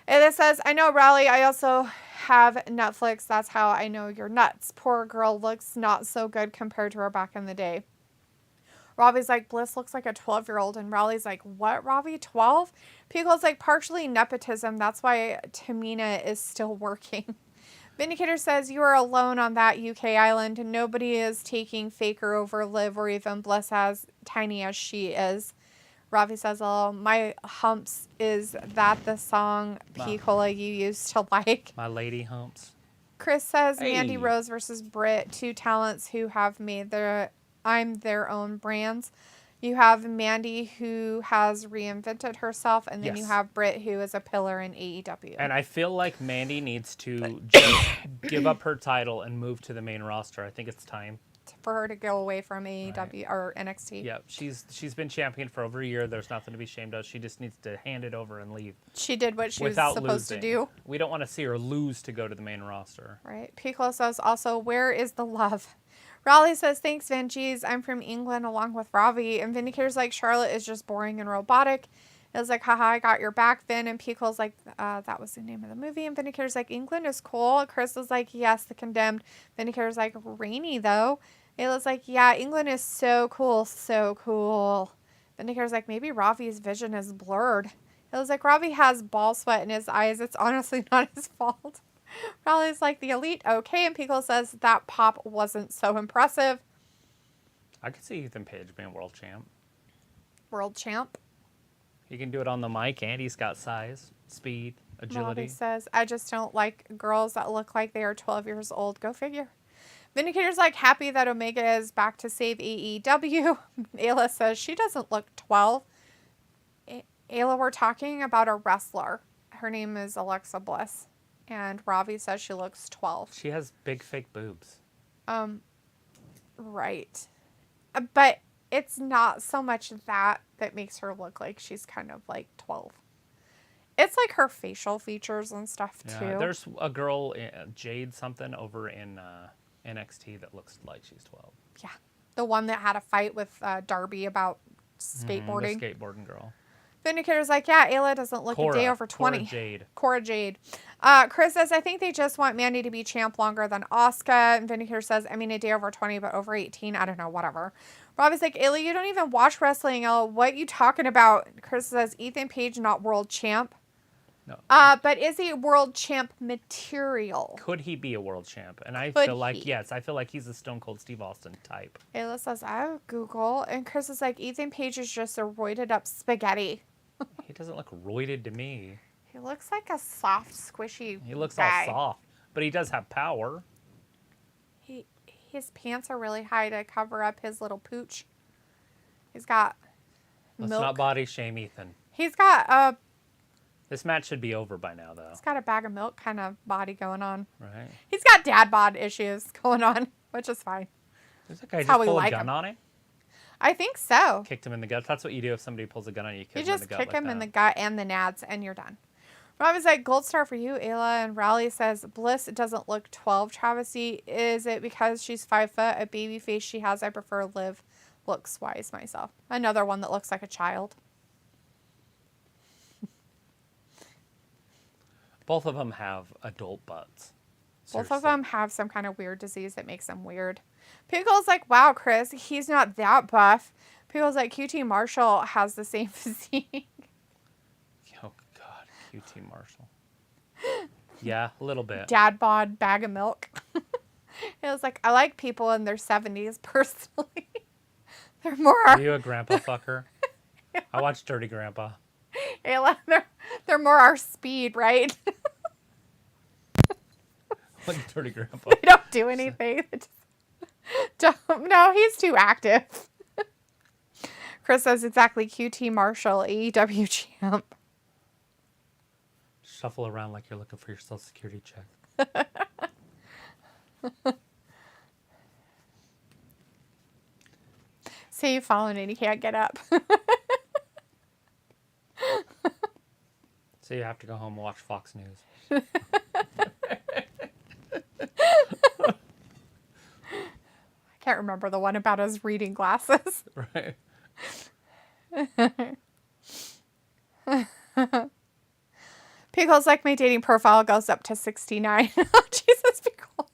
And it says, I know, Raleigh, I also have Netflix. That's how I know you're nuts. Poor girl looks not so good compared to her back in the day. Robbie's like, Bliss looks like a 12-year-old. And Raleigh's like, what, Robbie, 12? Pico's like, partially nepotism. That's why Tamina is still working. Vindicator says, you are alone on that UK island. Nobody is taking Faker over Liv or even Bliss as tiny as she is. Ravi says, oh, my humps, is that the song Picola you used to like? My lady humps. Chris says, Hey. Mandy Rose versus Britt, two talents who have made their own brands. You have Mandy, who has reinvented herself, and then you Yes. have Britt, who is a pillar in AEW. And I feel like Mandy needs to just give up her title and move to the main roster. I think it's time. For her to go away from AEW or NXT. Yeah, she's been champion for over a year. There's nothing to be ashamed of. She just needs to hand it over and leave. She did what she was without supposed losing. to do. We don't want to see her lose to go to the main roster. Right. Piccolo says also, where is the love? Raleigh says, thanks, Vincies. I'm from England along with Ravi. And Vindicator's like, Charlotte is just boring and robotic. It was like, haha, I got your back, Vin. And Piccolo's like, that was the name of the movie. And Vindicator's like, England is cool. Chris is like, yes, the condemned. Vindicator's like, rainy though. Ayla's like, yeah, England is so cool, so cool. Vindicator's like, maybe Ravi's vision is blurred. Ayla's like, Ravi has ball sweat in his eyes. It's honestly not his fault. Raleigh's like, the elite, okay. And Piccolo says that pop wasn't so impressive. I could see Ethan Page being world champ. World champ. He can do it on the mic, and he's got size, speed, agility. Ravi says, I just don't like girls that look like they are 12 years old. Go figure. Vindicator's like, happy that Omega is back to save AEW. Ayla says, she doesn't look 12. Ayla, we're talking about a wrestler. Her name is Alexa Bliss. And Ravi says she looks 12. She has big fake boobs. Right. But it's not so much that makes her look like she's kind of like 12. It's like her facial features and stuff too. Yeah, there's a girl, Jade something, over in NXT that looks like she's 12. Yeah. The one that had a fight with Darby about skateboarding. The skateboarding girl. Vindicator's like, yeah, Ayla doesn't look a day over 20. Cora Jade. Chris says, I think they just want Mandy to be champ longer than Asuka. And Vindicator says, I mean, a day over 20, but over 18. I don't know, whatever. Robbie's like, Ayla, you don't even watch wrestling. What you talking about? Chris says, Ethan Page, not world champ. No. But is he world champ material? Could he be a world champ? And I Could feel like, he? yes, I feel like he's a Stone Cold Steve Austin type. Ayla says, I have Google. And Chris is like, Ethan Page is just a roided up spaghetti. He doesn't look roided to me. He looks like a soft, squishy He looks guy. all soft, but he does have power. His pants are really high to cover up his little pooch. He's got Let's milk. not body shame Ethan. He's got This match should be over by now, though. he's got a bag of milk kind of body going on. Right? He's got dad bod issues going on, which is fine. Does that guy how just we pull like a gun him. on him? I think so. Kicked him in the gut. That's what you do if somebody pulls a gun on you. You Kick him in just the gut kick like him that. in the gut and the nads, and you're done. Robbie's like, gold star for you, Ayla. And Raleigh says, Bliss doesn't look 12, travesty. Is it because she's 5 foot? A baby face she has, I prefer Liv looks wise myself. Another one that looks like a child. Both of them have adult butts. Both of Seriously. them have some kind of weird disease that makes them weird. Pickle's like, wow, Chris, he's not that buff. Pickle's like, QT Marshall has the same physique. Oh, God. QT Marshall. Yeah, a little bit. Dad bod, bag of milk. It was like, I like people in their 70s personally. They're more Are you a grandpa fucker? I watch Dirty Grandpa. Ayla, they're more our speed, right? Like Dirty Grandpa. They don't do anything. They just no, he's too active. Chris says exactly, QT Marshall, AEW champ. Shuffle around like you're looking for your Social Security check. Say you've fallen and you can't get up. So you have to go home and watch Fox News. I can't remember the one about his reading glasses. Right. Pickle Pickles like my dating profile goes up to 69. Oh, Jesus, Pickle.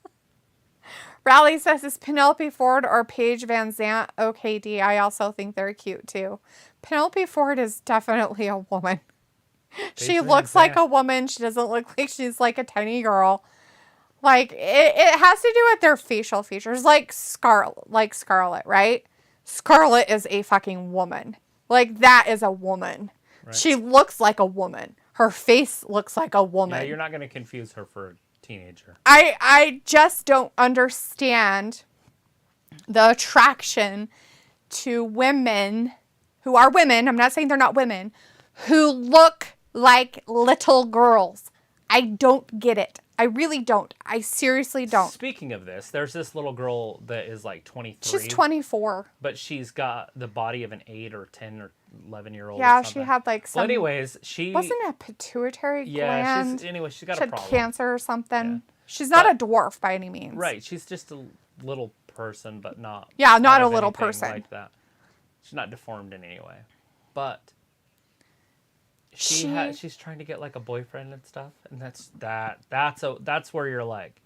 Raleigh says, is Penelope Ford or Paige Van Zant OKD? I also think they're cute, too. Penelope Ford is definitely a woman. She looks like a woman. She doesn't look like she's like a tiny girl. Like, it has to do with their facial features. Like Scarlett, right? Scarlett is a fucking woman. Like, that is a woman. Right. She looks like a woman. Her face looks like a woman. Yeah, you're not going to confuse her for a teenager. I just don't understand the attraction to women who are women. I'm not saying they're not women. Who look like little girls. I don't get it. I really don't. I seriously don't. Speaking of this, there's this little girl that is like 23. She's 24. But she's got the body of an 8 or 10 or 11-year-old. Yeah, she had like some... Well, anyways, she... Wasn't it a pituitary gland? Yeah, she's got she a problem. She had cancer or something. Yeah. She's not a dwarf by any means. Right, she's just a little person, but not... Yeah, not a little person. Like that. She's not deformed in any way. But... She's trying to get like a boyfriend and stuff, and that's where you're like,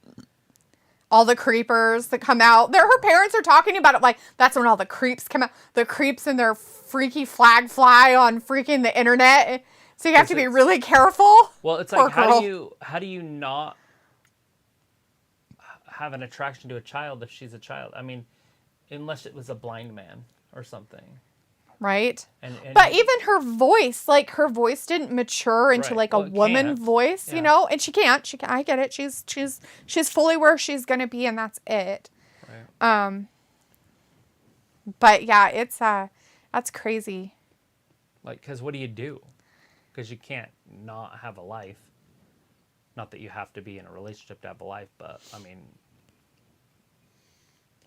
all the creepers that come out. Her parents are talking about it like that's when all the creeps come out. The creeps and their freaky flag fly on freaking the internet. So you have to be really careful. Well, it's like how do you not have an attraction to a child if she's a child? I mean, unless it was a blind man or something. Right. But even her voice, like her voice didn't mature into like a woman voice, you know, and she can't. I get it. She's fully where she's going to be, and that's it. Right. But yeah, it's that's crazy. Like, because what do you do? Because you can't not have a life. Not that you have to be in a relationship to have a life, but I mean,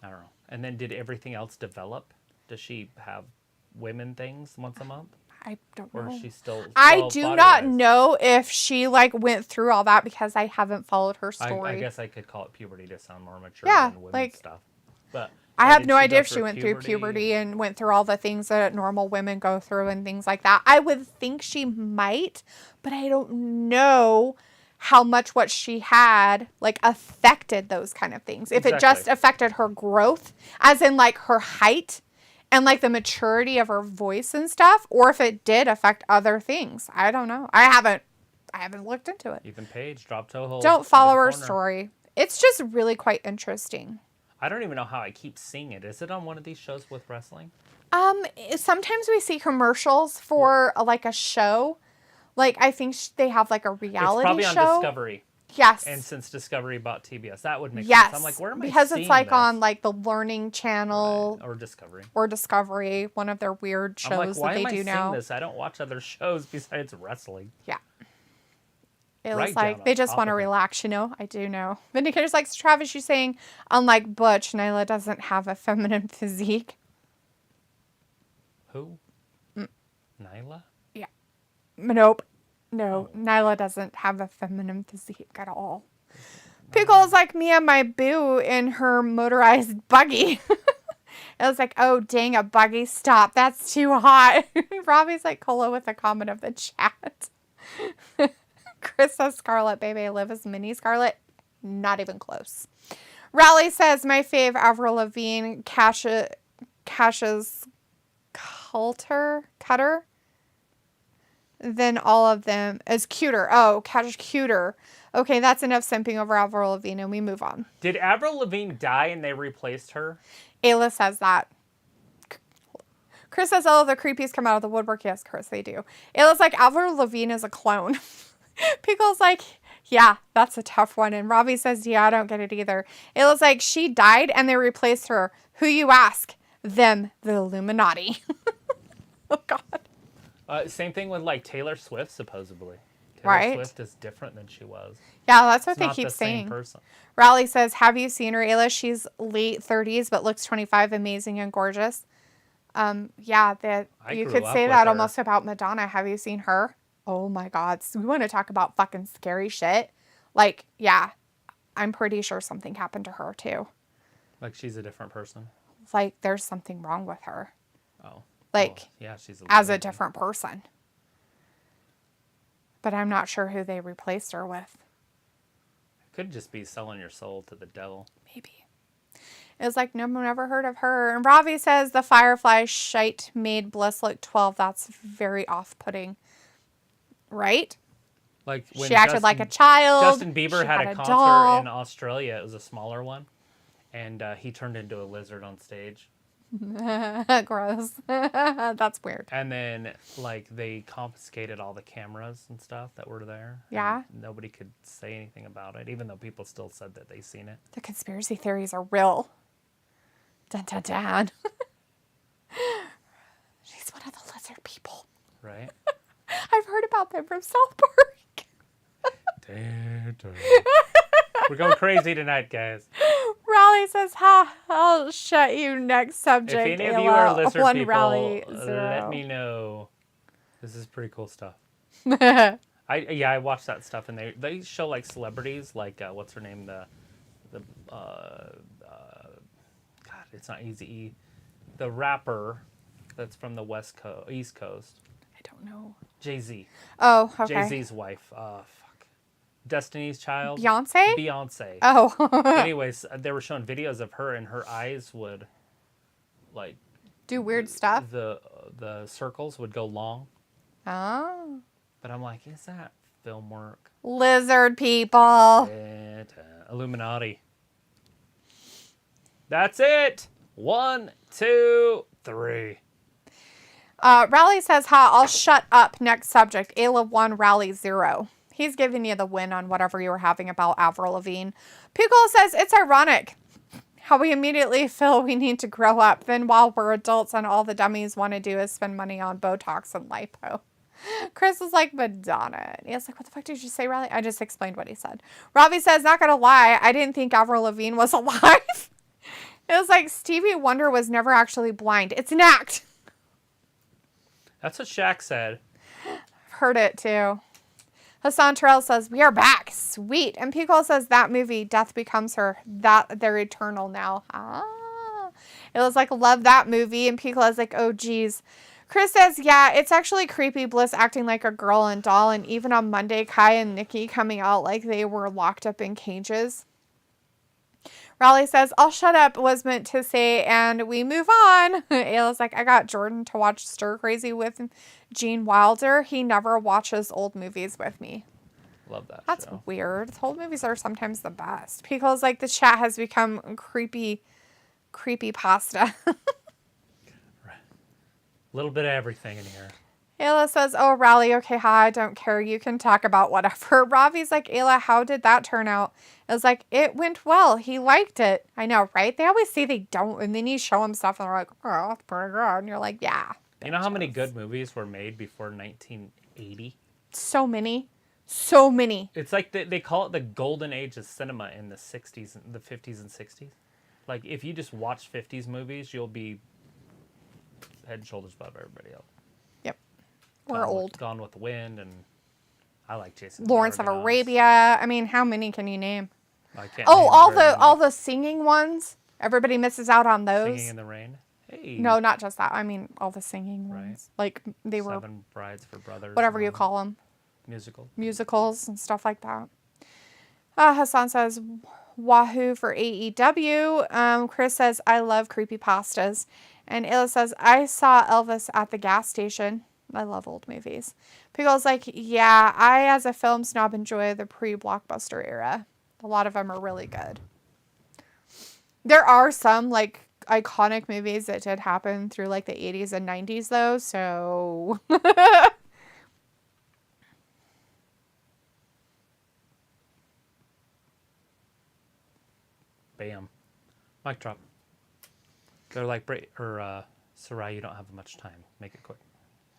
I don't know. And then did everything else develop? Does she have women things once a month? I don't know. Or is she still I do not know if she like went through all that because I haven't followed her story. I guess I could call it puberty to sound more mature than women's like, stuff. But I have no idea if she went through puberty and went through all the things that normal women go through and things like that. I would think she might, but I don't know how much what she had like affected those kind of things. If it just affected her growth, as in like her height and like the maturity of her voice and stuff, or if it did affect other things. I don't know. I haven't looked into it. Ethan Page, drop toe hold. Don't follow her story. It's just really quite interesting. I don't even know how I keep seeing it. Is it on one of these shows with wrestling? Sometimes we see commercials for like a show. Like I think they have like a reality show. It's probably on Discovery. Yes. And since Discovery bought TBS, that would make sense. I'm like, where am I because seeing it's like this? On like the Learning Channel. Right. Discovery. Or Discovery, one of their weird shows that they do now. Why am I seeing this? I don't watch other shows besides wrestling. Yeah. It was like, they just want to relax, you know? I do know. Vindicator's like, Travis, you're saying, unlike Butch, Nyla doesn't have a feminine physique. Who? Nyla? Yeah. Nope. No, Nyla doesn't have a feminine physique at all. Pickle's like me and my boo in her motorized buggy. It was like, oh, dang, a buggy, stop. That's too hot. Robbie's like Cola with a comment of the chat. Chris says, Scarlet, baby, I live as mini Scarlet. Not even close. Raleigh says, my fave, Avril Lavigne, Cash's Cutter. Then all of them is cuter. Oh, Cash cuter. Okay, that's enough simping over Avril Lavigne, and we move on. Did Avril Lavigne die and they replaced her? Ayla says that. Chris says, oh, the creepies come out of the woodwork. Yes, Chris, they do. Ayla's like, Avril Lavigne is a clone. Pickle's like, yeah, that's a tough one. And Robbie says, yeah, I don't get it either. Ayla's like, she died and they replaced her. Who you ask? Them, the Illuminati. Oh, God. Same thing with like Taylor Swift, supposedly. Taylor Swift is different than she was. Yeah, that's what they keep saying. Same person. Raleigh says, have you seen her, Ayla? She's late 30s, but looks 25, amazing and gorgeous. Yeah, that you could say that almost about Madonna. Have you seen her? Oh my God. So we want to talk about fucking scary shit. Like, yeah, I'm pretty sure something happened to her too. Like she's a different person? Like there's something wrong with her. Oh. Like, yeah, she's as a different person. But I'm not sure who they replaced her with. Could just be selling your soul to the devil. Maybe. It was like, no one ever heard of her. And Ravi says the Firefly shite made Bliss look 12. That's very off-putting. Right? Like when She acted like a child. Justin Bieber She had a a concert doll. in Australia. It was a smaller one. And he turned into a lizard on stage. Gross. That's weird. And then, like, they confiscated all the cameras and stuff that were there. Yeah. And nobody could say anything about it, even though people still said that they seen it. The conspiracy theories are real. Dun dun dun. She's one of the lizard people. Right? I've heard about them from South Park. We're going crazy tonight, guys. Raleigh says, ha, I'll shut you. Next subject. If any of you are lizard one people, Raleigh, 0. let me know. This is pretty cool stuff. I watched that stuff, and they show like celebrities, like what's her name, God, it's not Eazy-E, the rapper that's from the East Coast. I don't know. Jay-Z. Oh, okay. Jay-Z's wife. Destiny's Child. Beyonce? Oh. Anyways, they were showing videos of her, and her eyes would, like, do weird stuff. The circles would go long. Oh. But I'm like, is that film work? Lizard people. Illuminati. That's it. 1, 2, 3. Raleigh says, ha, I'll shut up. Next subject. Ayla 1, Raleigh 0. He's giving you the win on whatever you were having about Avril Lavigne. Pickle says, it's ironic how we immediately feel we need to grow up. Then while we're adults and all the dummies want to do is spend money on Botox and lipo. Chris was like, Madonna. And he was like, what the fuck did you say, Riley? I just explained what he said. Robbie says, not going to lie, I didn't think Avril Lavigne was alive. It was like Stevie Wonder was never actually blind. It's an act. That's what Shaq said. I've heard it too. Hassan Terrell says, we are back. Sweet. And Pico says, that movie, Death Becomes Her, that they're eternal now. It was like, love that movie. And Pico is like, oh, geez. Chris says, yeah, it's actually creepy. Bliss acting like a girl and doll. And even on Monday, Kai and Nikki coming out like they were locked up in cages. Raleigh says, I'll shut up was meant to say, and we move on. Ayla's like, I got Jordan to watch Stir Crazy with Gene Wilder. He never watches old movies with me. Love that That's show. weird. Old movies are sometimes the best. Because, like, the chat has become creepy pasta. A little bit of everything in here. Ayla says, oh, Raleigh, okay, hi, I don't care. You can talk about whatever. Ravi's like, Ayla, how did that turn out? It was like, it went well. He liked it. I know, right? They always say they don't, and then you show them stuff, and they're like, oh, that's pretty good. And you're like, yeah. You know how many good movies were made before 1980? So many. So many. It's like they call it the golden age of cinema in the 60s, the 50s and 60s. Like, if you just watch 50s movies, you'll be head and shoulders above everybody else. Yep. We're old. Gone with the Wind, and I like Jason. Lawrence of Arabia. I mean, how many can you name? I can't Oh, name all the singing ones. Everybody misses out on those. Singing in the Rain. Hey. No, not just that. I mean, all the singing ones. Like, they were... Seven Brides for Brothers. Whatever you call them. Musicals and stuff like that. Hassan says, wahoo for AEW. Chris says, I love creepypastas. And Ayla says, I saw Elvis at the gas station. I love old movies. Pickle's like, yeah, I as a film snob enjoy the pre-Blockbuster era. A lot of them are really good. There are some, like, iconic movies that did happen through, like, the 80s and 90s, though, so... Bam. Mic drop. They're like, Sarai, you don't have much time. Make it quick.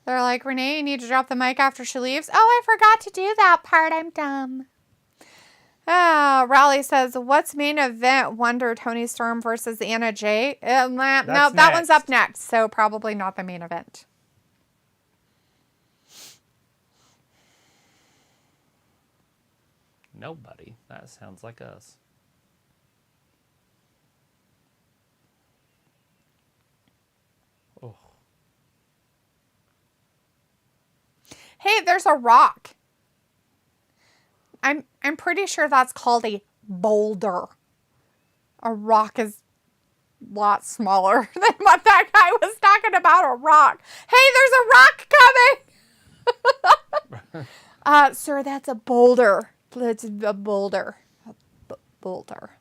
They're like, Renee, you need to drop the mic after she leaves. Oh, I forgot to do that part. I'm dumb. Raleigh says, what's main event? Wonder Tony Storm versus Anna Jay? No, that one's up next. So probably not the main event. Nobody. That sounds like us. Hey, there's a rock. I'm pretty sure that's called a boulder. A rock is a lot smaller than what that guy was talking about, a rock. Hey, there's a rock coming! Sir, that's a boulder. It's a boulder. Boulder.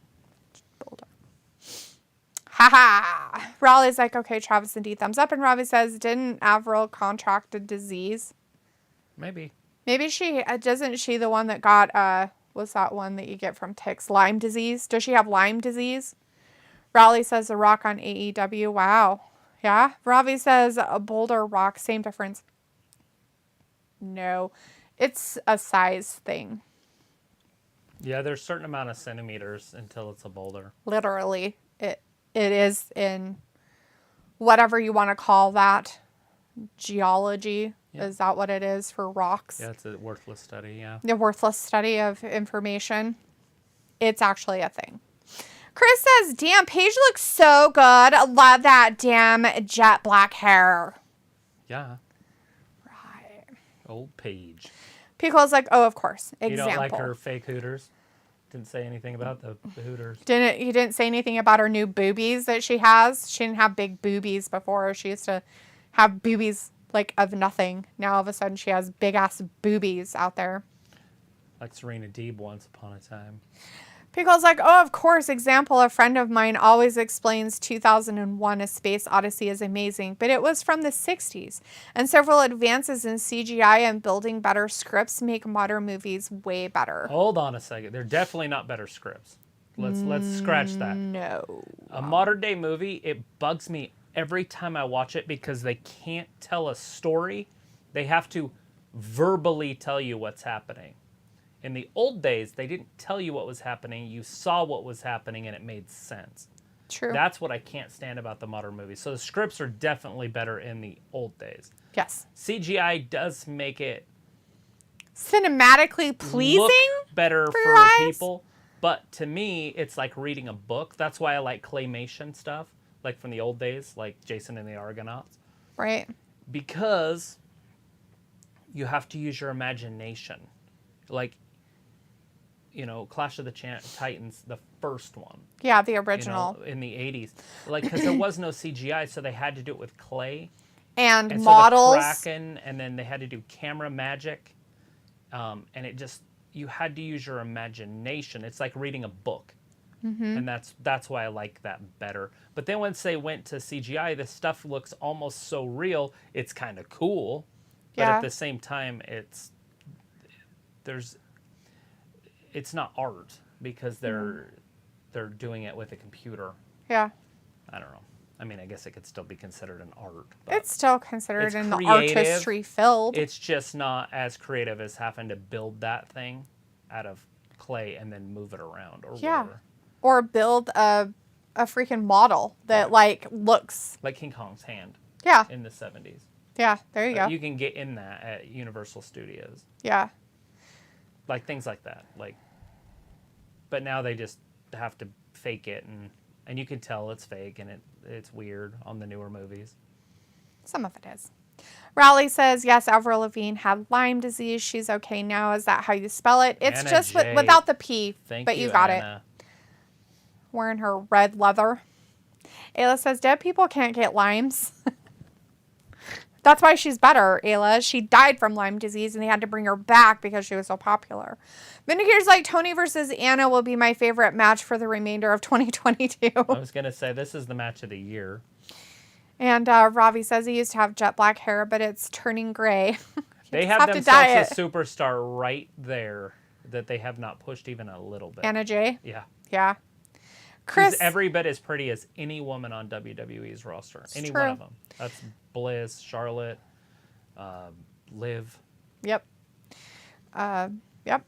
Haha. Raleigh's like, okay, Travis and D thumbs up. And Robbie says, didn't Avril contract a disease? Maybe. Maybe she, doesn't she the one that got, what's that one that you get from ticks? Lyme disease? Does she have Lyme disease? Raleigh says a rock on AEW. Wow. Yeah. Robbie says a boulder rock. Same difference. No. It's a size thing. Yeah, there's a certain amount of centimeters until it's a boulder. Literally. It is in whatever you want to call that. Geology. Yeah. Is that what it is for rocks? Yeah, it's a worthless study, yeah. The worthless study of information. It's actually a thing. Chris says, damn, Paige looks so good. I love that damn jet black hair. Yeah. Right. Old Paige. Pico's like, oh, of course. Example. You don't like her fake hooters? Didn't say anything about the hooters. You didn't say anything about her new boobies that she has? She didn't have big boobies before. She used to have boobies like of nothing. Now all of a sudden she has big ass boobies out there. Like Serena Deeb once upon a time. Pico's like, oh, of course. Example, a friend of mine always explains 2001 A Space Odyssey is amazing, but it was from the 60s. And several advances in CGI and building better scripts make modern movies way better. Hold on a second. They're definitely not better scripts. Let's scratch that. No. A modern day movie, it bugs me every time I watch it because they can't tell a story. They have to verbally tell you what's happening. In the old days, they didn't tell you what was happening. You saw what was happening, and it made sense. True. That's what I can't stand about the modern movies. So the scripts are definitely better in the old days. Yes. CGI does make it cinematically pleasing, look better for people. But to me, it's like reading a book. That's why I like claymation stuff, like from the old days, like Jason and the Argonauts. Right. Because you have to use your imagination. Like, you know, Clash of the Titans, the first one. Yeah, the original. You know, in the 80s. Like, because there was no CGI, so they had to do it with clay. And models. So the Kraken, and then they had to do camera magic. And it just, you had to use your imagination. It's like reading a book. Mm-hmm. And that's why I like that better. But then once they went to CGI, the stuff looks almost so real, it's kind of cool. But at the same time, it's not art because they're doing it with a computer. Yeah. I don't know. I mean, I guess it could still be considered an art. But it's still considered in the creative. artistry field. It's just not as creative as having to build that thing out of clay and then move it around or whatever. Or build a freaking model that like looks like King Kong's hand. Yeah. In the 70s. Yeah, there you go. You can get in that at Universal Studios. Yeah. Like things like that. But now they just have to fake it and you can tell it's fake and it's weird on the newer movies. Some of it is. Raleigh says, yes, Avril Lavigne had Lyme disease. She's okay now. Is that how you spell it? It's Anna just J. without the P, but you got Anna. it. Wearing her red leather. Ayla says, dead people can't get Lyme's. That's why she's better, Ayla. She died from Lyme disease, and they had to bring her back because she was so popular. Vindicator's like, Tony versus Anna will be my favorite match for the remainder of 2022. I was going to say, this is the match of the year. And Ravi says he used to have jet black hair, but it's turning gray. They have themselves a superstar right there that they have not pushed even a little bit. Anna Jay? Yeah. Yeah. Chris. She's every bit as pretty as any woman on WWE's roster. Any one of them. That's Bliss, Charlotte, Liv. Yep. Yep.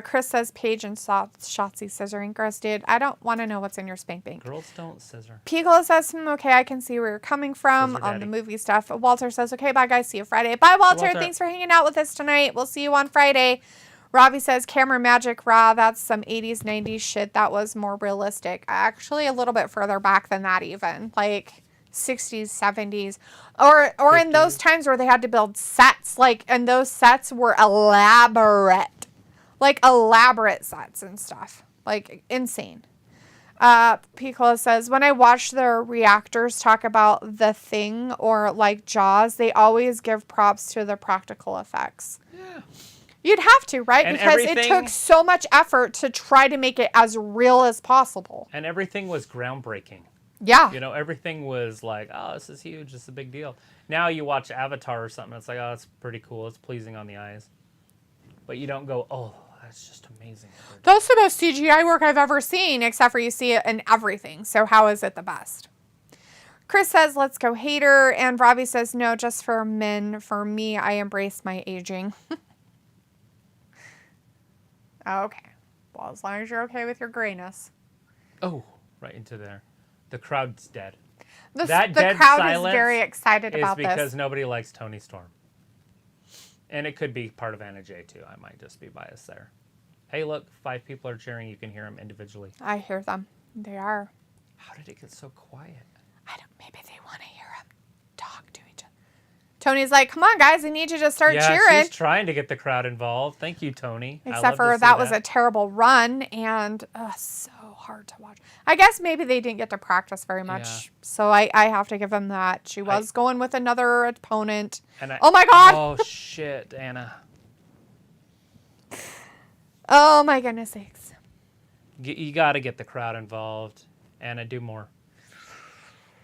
Chris says Paige and Shotzi scissoring. Gross, dude. I don't want to know what's in your spank bank. Girls don't scissor. Pico says, okay, I can see where you're coming from on the movie stuff. Walter says, okay, bye, guys. See you Friday. Bye, Walter. Thanks for hanging out with us tonight. We'll see you on Friday. Robbie says, camera magic, that's some 80s, 90s shit. That was more realistic. Actually, a little bit further back than that even. Like 60s, 70s. Or 50s. In those times where they had to build sets. And those sets were elaborate. Like elaborate sets and stuff. Like insane. Piccolo says, when I watch the reactors talk about The Thing or like Jaws, they always give props to the practical effects. Yeah. You'd have to, right? And because it took so much effort to try to make it as real as possible. And everything was groundbreaking. Yeah. You know, everything was like, oh, this is huge. This is a big deal. Now you watch Avatar or something, it's like, oh, it's pretty cool. It's pleasing on the eyes. But you don't go, oh, that's just amazing. That's the best CGI work I've ever seen, except for you see it in everything. So how is it the best? Chris says, let's go Hater. And Robbie says, no, just for men. For me, I embrace my aging. Okay. Well, as long as you're okay with your grayness. Oh, right into there. The crowd's dead. The crowd is very excited about this. Because nobody likes Tony Storm. And it could be part of Anna Jay, too. I might just be biased there. Hey, look, 5 people are cheering. You can hear them individually. I hear them. They are. How did it get so quiet? Maybe they want to hear them talk to each other. Tony's like, come on, guys. I need you to start cheering. Yeah, she's trying to get the crowd involved. Thank you, Tony. Except for that was a terrible run and so hard to watch. I guess maybe they didn't get to practice very much. Yeah. So I have to give them that. She was going with another opponent. Oh, my God. Oh, shit, Anna. Oh, my goodness sakes. You got to get the crowd involved. Anna, do more.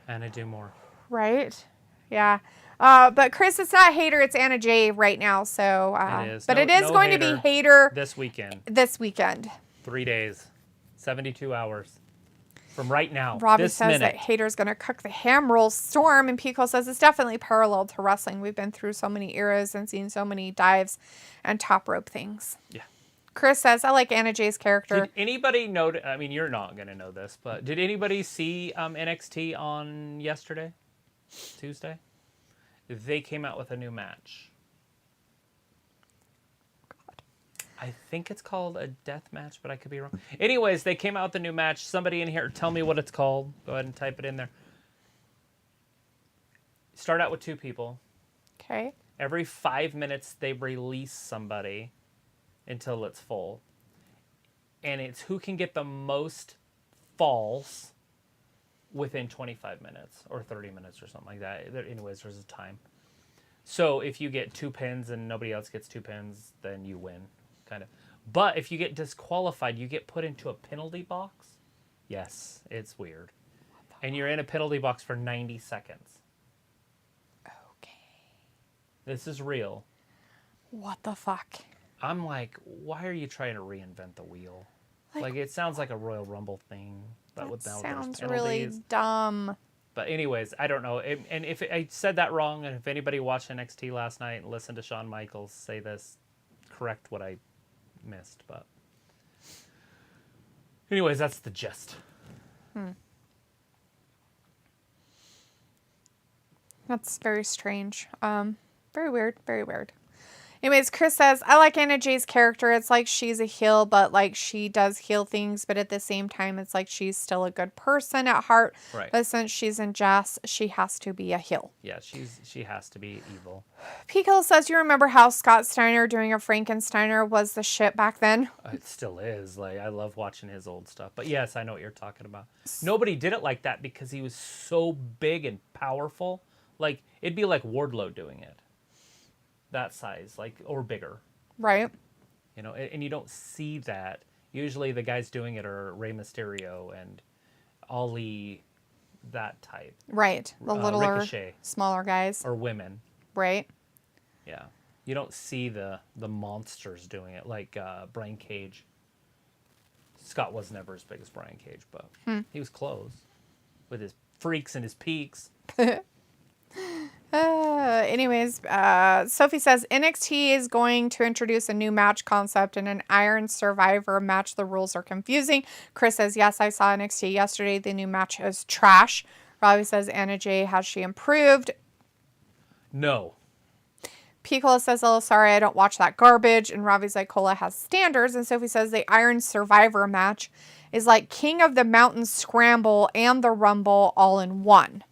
Anna, do more. Right? Yeah. But Chris, it's not Hater, it's Anna Jay right now. So, it is. But it is going to be Hater this weekend. 3 days, 72 hours from right now. Robbie says that Hater's going to cook the ham roll Storm, and Pico says it's definitely parallel to wrestling. We've been through so many eras and seen so many dives and top rope things. Yeah. Chris says, I like Anna Jay's character. Did anybody know, I mean, you're not going to know this, but did anybody see NXT on Tuesday? They came out with a new match. God. I think it's called a death match, but I could be wrong. Anyways, they came out with a new match. Somebody in here, tell me what it's called. Go ahead and type it in there. Start out with 2 people. Okay. Every 5 minutes, they release somebody until it's full. And it's who can get the most falls within 25 minutes or 30 minutes or something like that. Anyways, there's a time. So if you get 2 pins and nobody else gets 2 pins, then you win, kind of. But if you get disqualified, you get put into a penalty box. Yes, it's weird. And you're in a penalty box for 90 seconds. Okay. This is real. What the fuck? I'm like, why are you trying to reinvent the wheel? Like it sounds like a Royal Rumble thing. That sounds really dumb. But anyways, I don't know. And if I said that wrong, and if anybody watched NXT last night and listened to Shawn Michaels say this, correct what I missed. But anyways, that's the gist. That's very strange. Very weird. Very weird. Anyways, Chris says, I like Anna Jay's character. It's like she's a heel, but like she does heel things, but at the same time, it's like she's still a good person at heart. Right. But since she's in Jazz, she has to be a heel. Yeah, she has to be evil. Pico says, you remember how Scott Steiner doing a Frankensteiner was the shit back then? It still is. Like, I love watching his old stuff. But yes, I know what you're talking about. Nobody did it like that because he was so big and powerful. Like, it'd be like Wardlow doing it. That size, like, or bigger. Right. You know, and you don't see that. Usually the guys doing it are Rey Mysterio and Ali, that type. Right. The littler, Ricochet. smaller guys. Or women. Right. Yeah. You don't see the monsters doing it, like Brian Cage. Scott was never as big as Brian Cage, but he was close. With his freaks and his peaks. Anyways, Sophie says NXT is going to introduce a new match concept and an Iron Survivor match. The rules are confusing. Chris says, yes, I saw NXT yesterday. The new match is trash. Robbie says, Anna Jay, has she improved? No. Picola says, oh, sorry, I don't watch that garbage. And Robbie's like, Cola has standards. And Sophie says the Iron Survivor match is like King of the Mountain Scramble and the Rumble all in one.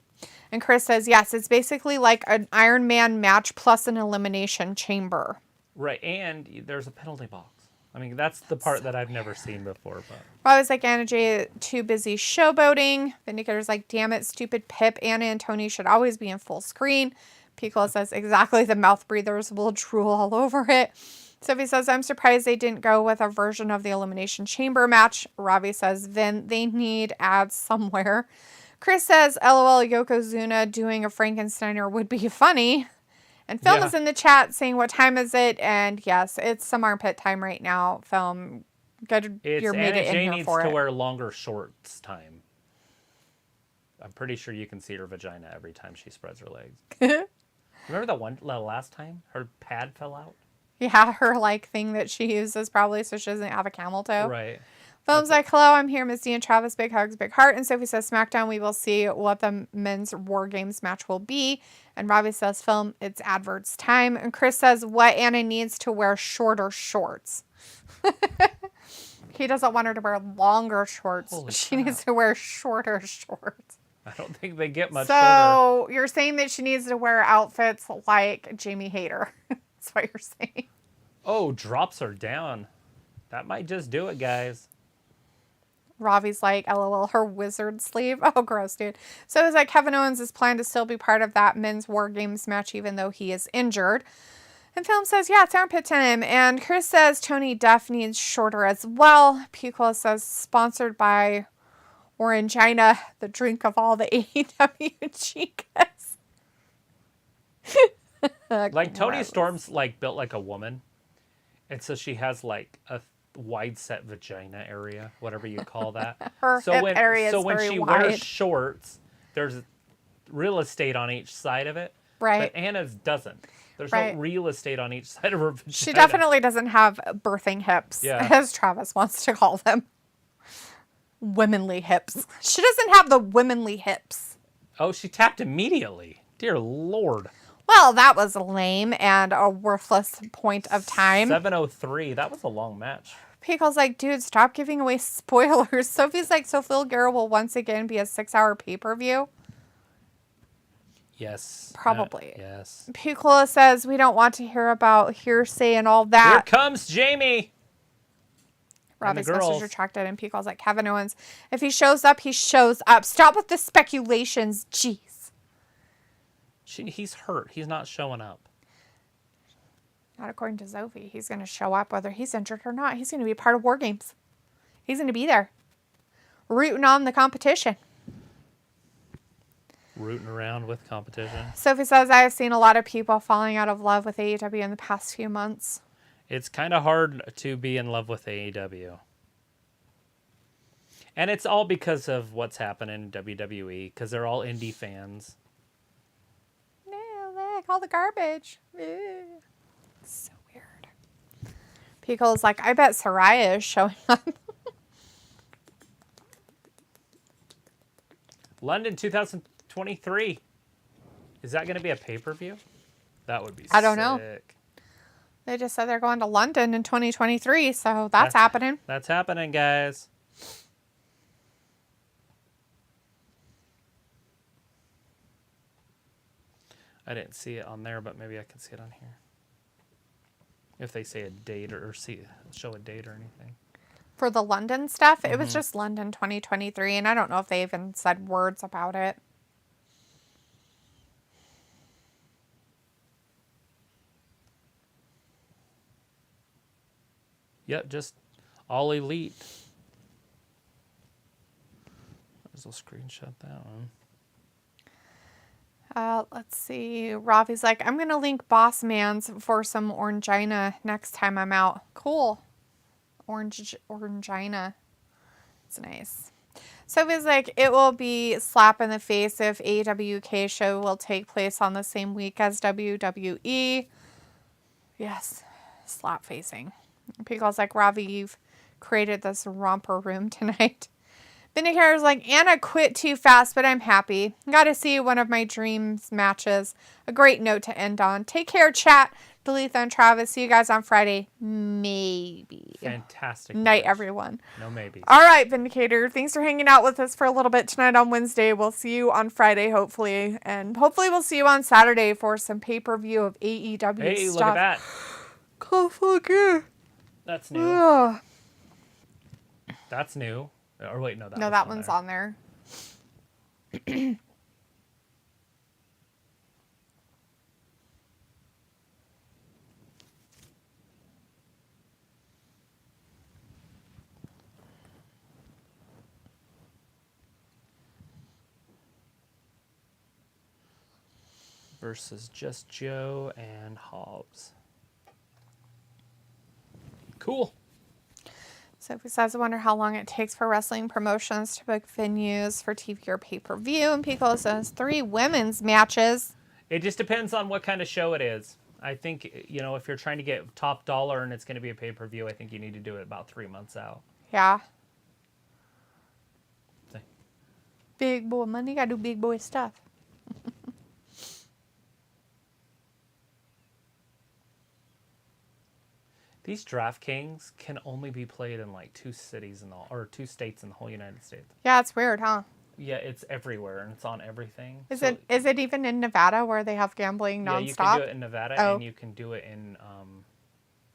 And Chris says, yes, it's basically like an Iron Man match plus an elimination chamber. Right, and there's a penalty box. I mean, that's the part that I've never seen before. But Robbie's like, Anna J too busy showboating. Vindicator's like, damn it, stupid Pip. Anna and Tony should always be in full screen. Piccolo says, exactly, the mouth breathers will drool all over it. Sophie says, I'm surprised they didn't go with a version of the Elimination Chamber match. Robbie says, Vin, they need ads somewhere. Chris says, LOL, Yokozuna doing a Frankensteiner would be funny. And Film is in the chat saying, what time is it? And yes, it's some armpit time right now. Film, you're made it in here needs for to it. wear longer shorts time. I'm pretty sure you can see her vagina every time she spreads her legs. Remember the last time her pad fell out? Yeah, her thing that she uses probably so she doesn't have a camel toe. Right. Film's like, hello, I'm here, Misty and Travis, big hugs, big heart. And Sophie says, SmackDown, we will see what the men's War Games match will be. And Robbie says, Film, it's adverts time. And Chris says, what Anna needs to wear shorter shorts. He doesn't want her to wear longer shorts. She needs to wear shorter shorts. I don't think they get much shorter. So you're saying that she needs to wear outfits like Jamie Hayter. That's what you're saying. Oh, drops her down. That might just do it, guys. Robbie's like, LOL, her wizard sleeve. Oh, gross, dude. So it's like Kevin Owens is planned to still be part of that men's War Games match, even though he is injured. And Film says, yeah, it's armpit time. And Chris says Tony Duff needs shorter as well. Piccolo says, sponsored by Orangina, the drink of all the AEW chicas. Like Tony Storm's built like a woman. And so she has a wide set vagina area, whatever you call that. Her hip area is when very she wide. wears shorts, there's real estate on each side of it. Right. But Anna's doesn't. There's right. no real estate on each side of her vagina. She definitely doesn't have birthing hips, as Travis wants to call them. Womanly hips. She doesn't have the womanly hips. Oh, she tapped immediately. Dear Lord. Well, that was lame and a worthless point of time. 7:03. That was a long match. Pico's like, dude, stop giving away spoilers. Sophie's like, so Phil Garrett will once again be a 6-hour pay-per-view? Yes. Probably. Yes. Piccolo says, we don't want to hear about hearsay and all that. Here comes Jamie. Robbie's message retracted, and Pico's like, Kevin Owens, if he shows up, he shows up. Stop with the speculations. Jeez. He's hurt. He's not showing up. Not according to Sophie. He's going to show up whether he's injured or not. He's going to be part of War Games. He's going to be there. Rooting on the competition. Rooting around with competition. Sophie says, I have seen a lot of people falling out of love with AEW in the past few months. It's kind of hard to be in love with AEW. And it's all because of what's happening in WWE, because they're all indie fans. No, look, all the garbage. So weird. Pico's like, I bet Saraya is showing up. London 2023. Is that going to be a pay-per-view? That would be sick. I don't know. They just said they're going to London in 2023, so that's happening. That's happening, guys. I didn't see it on there, but maybe I can see it on here. If they say a date or show a date or anything. For the London stuff, it was just London 2023, and I don't know if they even said words about it. Yep, just all elite. I'll screenshot that one. Let's see. Rafi's like, I'm going to link Boss Man's for some Orangina next time I'm out. Cool. Orangina. It's nice. Sophie's like, it will be slap in the face if AEW UK show will take place on the same week as WWE. Yes. Slap facing. Pico's like, Ravi, you've created this romper room tonight. Vindicator's like, Anna quit too fast, but I'm happy. Got to see one of my dreams matches. A great note to end on. Take care, chat. Delete and Travis. See you guys on Friday. Maybe. Fantastic. Night, everyone. No maybe. All right, Vindicator. Thanks for hanging out with us for a little bit tonight on Wednesday. We'll see you on Friday, hopefully. And hopefully we'll see you on Saturday for some pay-per-view of AEW hey, stuff. Look at that. Oh, fuck yeah. That's new. Ugh. That's new. Or wait, no, No, that one's on there. Versus just Joe and Hobbs. Cool. Sophie says, I wonder how long it takes for wrestling promotions to book venues for TV or pay-per-view. And Pico says 3 women's matches. It just depends on what kind of show it is. I think, you know, if you're trying to get top dollar and it's going to be a pay-per-view, I think you need to do it about 3 months out. Yeah. Okay. Big boy money. Gotta do big boy stuff. These DraftKings can only be played in like 2 cities in the, or 2 states in the whole United States. Yeah, it's weird, huh? Yeah, it's everywhere and it's on everything. Is it even in Nevada where they have gambling nonstop? Yeah, you can do it in Nevada and you can do it in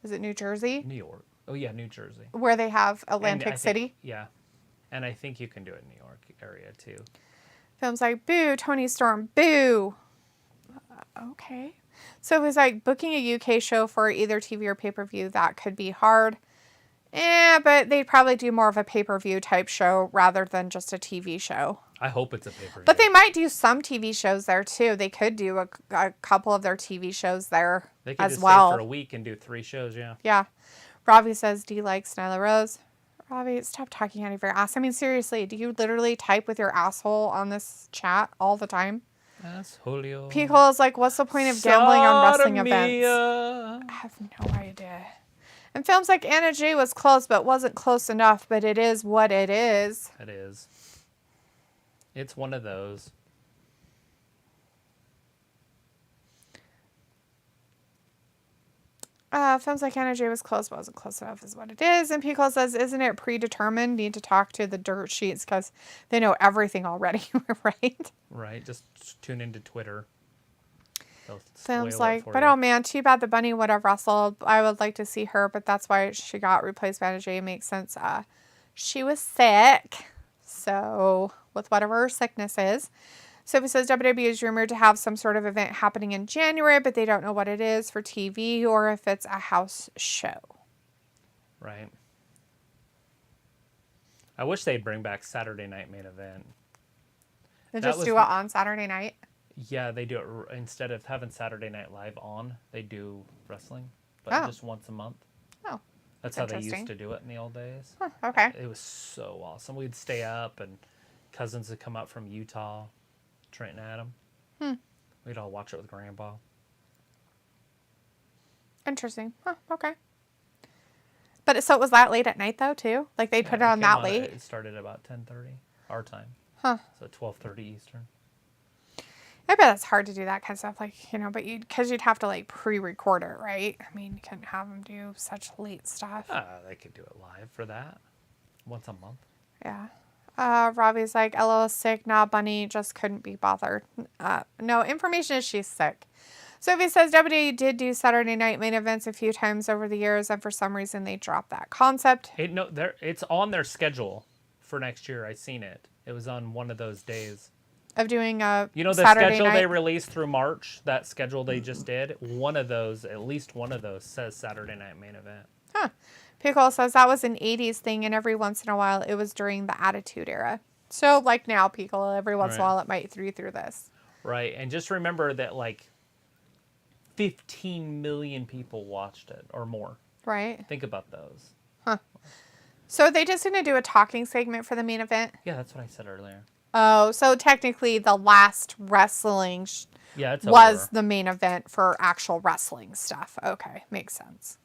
Is it New Jersey? New York. Oh yeah, New Jersey. Where they have And Atlantic I think- City? Yeah. And I think you can do it in New York area too. Film's like, boo, Tony Storm, boo. Okay. So it was like booking a UK show for either TV or pay-per-view. That could be hard. But they'd probably do more of a pay-per-view type show rather than just a TV show. I hope it's a pay-per-view. But they might do some TV shows there too. They could do a couple of their TV shows there They could as just well. stay for a week and do 3 shows, yeah. Yeah. Robbie says, do you like Nyla Rose? Robbie, stop talking out of your ass. I mean, seriously, do you literally type with your asshole on this chat all the time? That's Julio. Pico is like, what's the point of gambling on wrestling events? Sodomia. I have no idea. And films like Anna J was close, but wasn't close enough. But it is what it is. It is. It's one of those. Films like Anna J was close, but wasn't close enough is what it is. And Pico says, isn't it predetermined? Need to talk to the dirt sheets because they know everything already, right? Right. Just tune into Twitter. They'll Films spoil it like, for but you. oh man, too bad the bunny would have wrestled. I would like to see her, but that's why she got replaced by Anna J. Makes sense. She was sick. So, with whatever her sickness is. Sophie says WWE is rumored to have some sort of event happening in January, but they don't know what it is for TV or if it's a house show. Right. I wish they'd bring back Saturday Night Main Event. They That just was do it the- on Saturday night. Yeah, they do it instead of having Saturday Night Live on. They do wrestling, but Oh. just once a month. Oh, That's how they interesting. used to do it in the old days. Huh, okay. It was so awesome. We'd stay up, and cousins would come up from Utah, Trent and Adam. We'd all watch it with Grandpa. Interesting. Huh, okay. But so it was that late at night though too? Like they put it on came that at- late? It started about 10:30 our time. Huh. So 12:30 Eastern. I bet it's hard to do that kind of stuff, like, but because you'd have to like pre-record it, right? I mean, you couldn't have them do such late stuff. They could do it live for that. Once a month. Yeah. Robbie's like, LO is sick. Nah, Bunny just couldn't be bothered. No, information is she's sick. Sophie says WWE did do Saturday night main events a few times over the years, and for some reason they dropped that concept. It's on their schedule for next year. I seen it. It was on one of those days. Of doing a You know the Saturday schedule night. they released through March? That schedule they just did? One of those, at least one of those, says Saturday Night Main Event. Huh. Pickle says that was an 80s thing, and every once in a while it was during the Attitude Era. So, like now, Pickle, every once in a Right. while it might through this. Right, and just remember that like 15 million people watched it or more. Right? Think about those. So, are they just going to do a talking segment for the main event? Yeah, that's what I said earlier. Oh, so technically the last wrestling Yeah, it's was over. the main event for actual wrestling stuff. Okay, makes sense.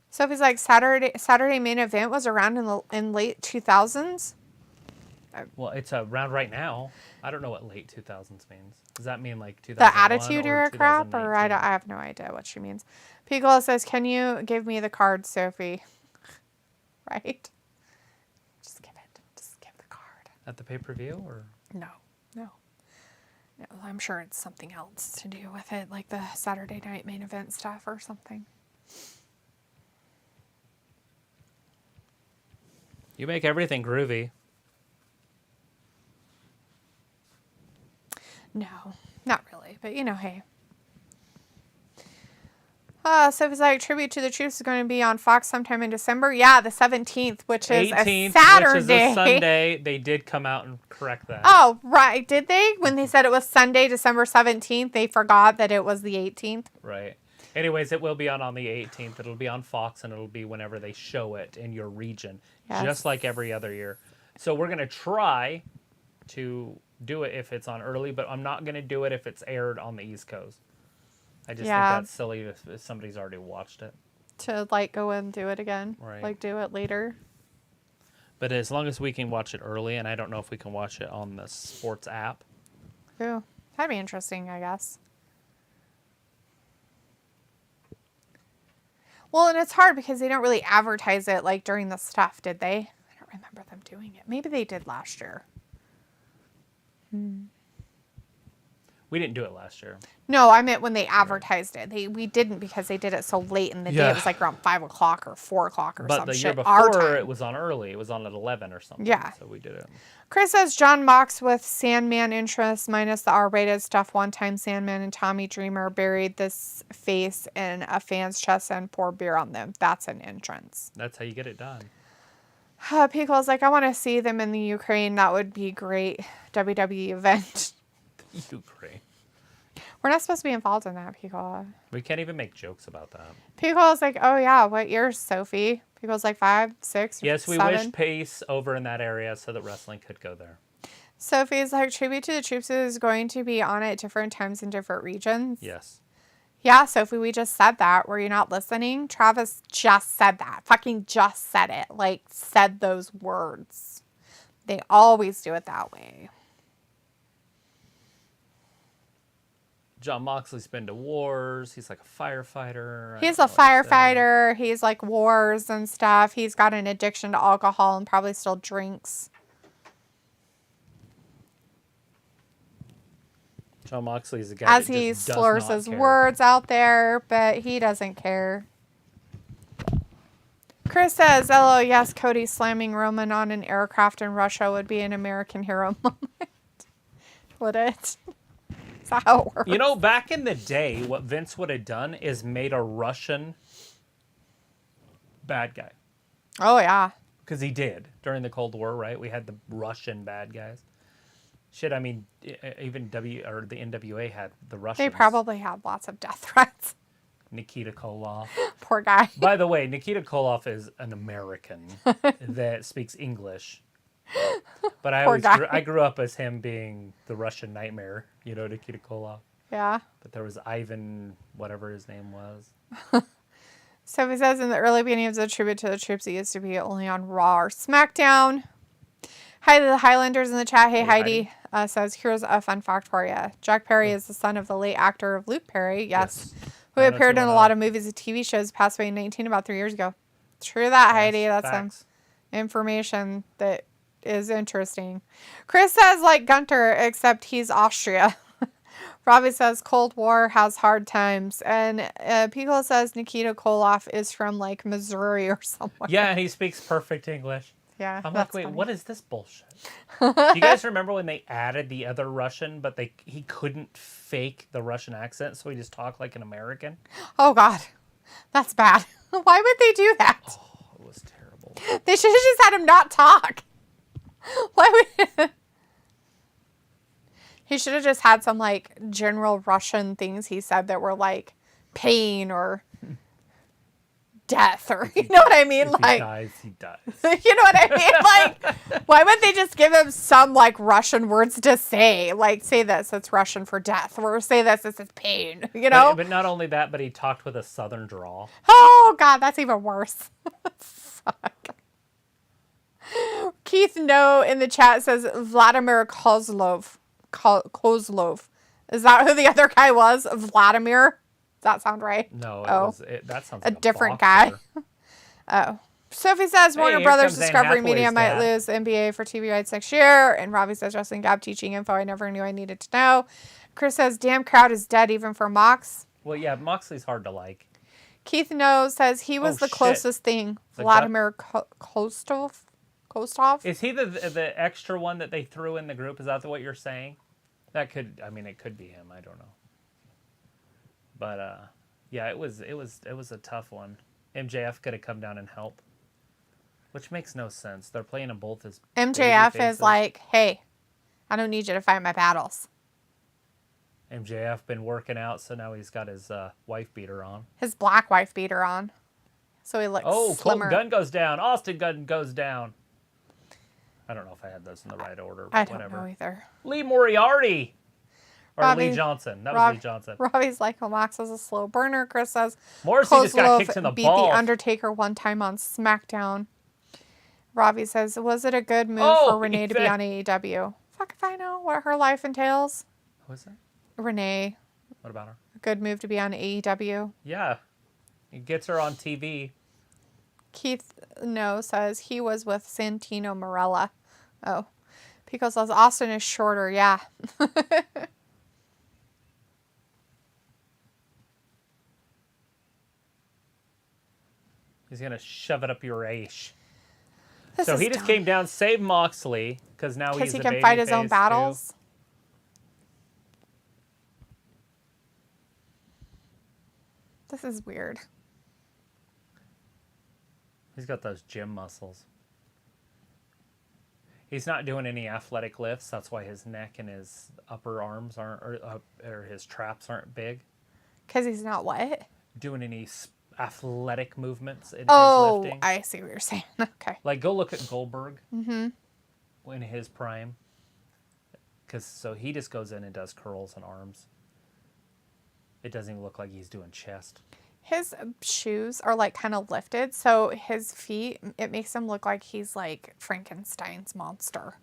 So if it's like Saturday main event was around in late 2000s. Well, it's around right now. I don't know what late 2000s means. Does that mean like 2001 The Attitude or Era crap, or I 2019? have no idea what she means. Picola says, "Can you give me the card, Sophie?" Right? Just give it. Just give the card. At the pay-per-view or No. No, I'm sure it's something else to do with it, like the Saturday night main event stuff or something. You make everything groovy. No, not really. But, hey. So if it's like Tribute to the Troops is going to be on Fox sometime in December. Yeah, the 17th, which is 18th, a Saturday. which is a Sunday. They did come out and correct that. Oh, right. Did they? When they said it was Sunday, December 17th, they forgot that it was the 18th. Right. Anyways, it will be on the 18th. It'll be on Fox, and it'll be whenever they show it in your region, just like every other year. So we're going to try to do it if it's on early, but I'm not going to do it if it's aired on the East Coast. I just think that's silly if somebody's already watched it. To, go and do it again. Right. Do it later. But as long as we can watch it early, and I don't know if we can watch it on the sports app. Ooh, that'd be interesting, I guess. Well, and it's hard because they don't really advertise it, during the stuff, did they? I don't remember them doing it. Maybe they did last year. We didn't do it last year. No, I meant when they advertised it. We didn't because they did it so late in the day. It was around 5 o'clock or 4 o'clock or something. But the year before, it was on early. It was on at 11 or something. Yeah. So we did it. Chris says John Mox with Sandman interest minus the R-rated stuff. One time Sandman and Tommy Dreamer buried this face in a fan's chest and poured beer on them. That's an entrance. That's how you get it done. Pico's like, I want to see them in the Ukraine. That would be great. WWE event. Ukraine. We're not supposed to be involved in that, Pico. We can't even make jokes about that. Pico's like, oh yeah, what year, Sophie? Pico's like 5, 6, yes, we 7. wish pace over in that area so that wrestling could go there. Sophie's like, Tribute to the Troops is going to be on at different times in different regions. Yes. Yeah, Sophie, we just said that. Were you not listening? Travis just said that. Fucking just said it. Said those words. They always do it that way. John Moxley's been to wars. He's like a firefighter. He's a firefighter. He's wars and stuff. He's got an addiction to alcohol and probably still drinks. John Moxley's a guy as that he just slurs does not his care. words out there, but he doesn't care. Chris says, "LO, yes, Cody slamming Roman on an aircraft in Russia would be an American hero moment." Would it? Is that how it works? You know, back in the day, what Vince would have done is made a Russian bad guy. Oh, yeah. Because he did. During the Cold War, right? We had the Russian bad guys. Shit, I mean, even the NWA had the Russians. They probably had lots of death threats. Nikita Koloff. Poor guy. By the way, Nikita Koloff is an American that speaks English. But I grew up as him being the Russian nightmare, you know, Nikita Koloff. Yeah. But there was Ivan, whatever his name was. So he says in the early beginning of the Tribute to the Troops, it used to be only on Raw or SmackDown. Hi to the Highlanders in the chat. Hey, Heidi. Says, here's a fun fact for you. Jack Perry is the son of the late actor Luke Perry. Yes. Who appeared in a lot of movies and TV shows, passed away in 19 about 3 years ago. True that, Heidi. That's some information that is interesting. Chris says, like Gunter, except he's Austria. Robbie says, Cold War has hard times. And Pico says Nikita Koloff is from, like, Missouri or somewhere. Yeah, and he speaks perfect English. Yeah, I'm like, wait, funny. What is this bullshit? Do you guys remember when they added the other Russian, but he couldn't fake the Russian accent, so he just talked like an American? Oh, God. That's bad. Why would they do that? Oh, it was terrible. They should have just had him not talk. Why would... He should have just had some, like, general Russian things he said that were, like, pain or death or, you know what I mean? If like, he dies, he dies. You know what I mean? Like, why would they just give him some, like, Russian words to say? Like, say this, it's Russian for death. Or say this, it's pain, you know? But not only that, but he talked with a southern drawl. Oh, God, that's even worse. Fuck. Keith No in the chat says Vladimir Kozlov. Is that who the other guy was? Vladimir? Does that sound right? No, that sounds like a different guy. Oh. Sophie says Warner here Brothers comes Anne Discovery Media Hathaway's might dad. lose the NBA for TV rights next year. And Robbie says Wrestling Gab teaching info I never knew I needed to know. Chris says damn crowd is dead even for Mox. Well, yeah, Moxley's hard to like. Keith knows says he was Oh, the shit. closest thing. The Vladimir Kostov. Is he the extra one that they threw in the group? Is that what you're saying? That could, I mean, it could be him. I don't know. But yeah, it was a tough one. MJF could have come down and helped, which makes no sense. They're playing them both as MJF baby is like, hey, I don't need you to fight my battles. MJF been working out, so now he's got his wife beater on. His black wife beater on. So he looks slimmer. Colton Gunn goes down. Austin Gunn goes down. I don't know if I had those in the right order, but I don't whatever. know either. Lee Moriarty. Or Robbie- Lee Johnson. That was Lee Johnson. Robbie's like, well, Mox is a slow burner. Chris says Morrissey just got kicked in the beat balls. the Undertaker one time on SmackDown. Robbie says, was it a good move for Renee to be on AEW? Fuck if I know what her life entails. Who is that? Renee, What about her? a good move to be on AEW. Yeah. It gets her on TV. Keith says he was with Santino Marella. Oh. Pico says Austin is shorter, yeah. He's going to shove it up your ash. This So is he just dumb. came down, saved Moxley, because now Because he's he a can fight his babyface, own too. battles. This is weird. He's got those gym muscles. He's not doing any athletic lifts. That's why his neck and his upper arms aren't, or his traps aren't big. Because he's not what? Doing any athletic movements in his Oh, lifting. I see what you're saying. Okay. Like, go look at Goldberg in his prime. So he just goes in and does curls and arms. It doesn't even look like he's doing chest. His shoes are like kind of lifted, so his feet, it makes him look like he's like Frankenstein's monster.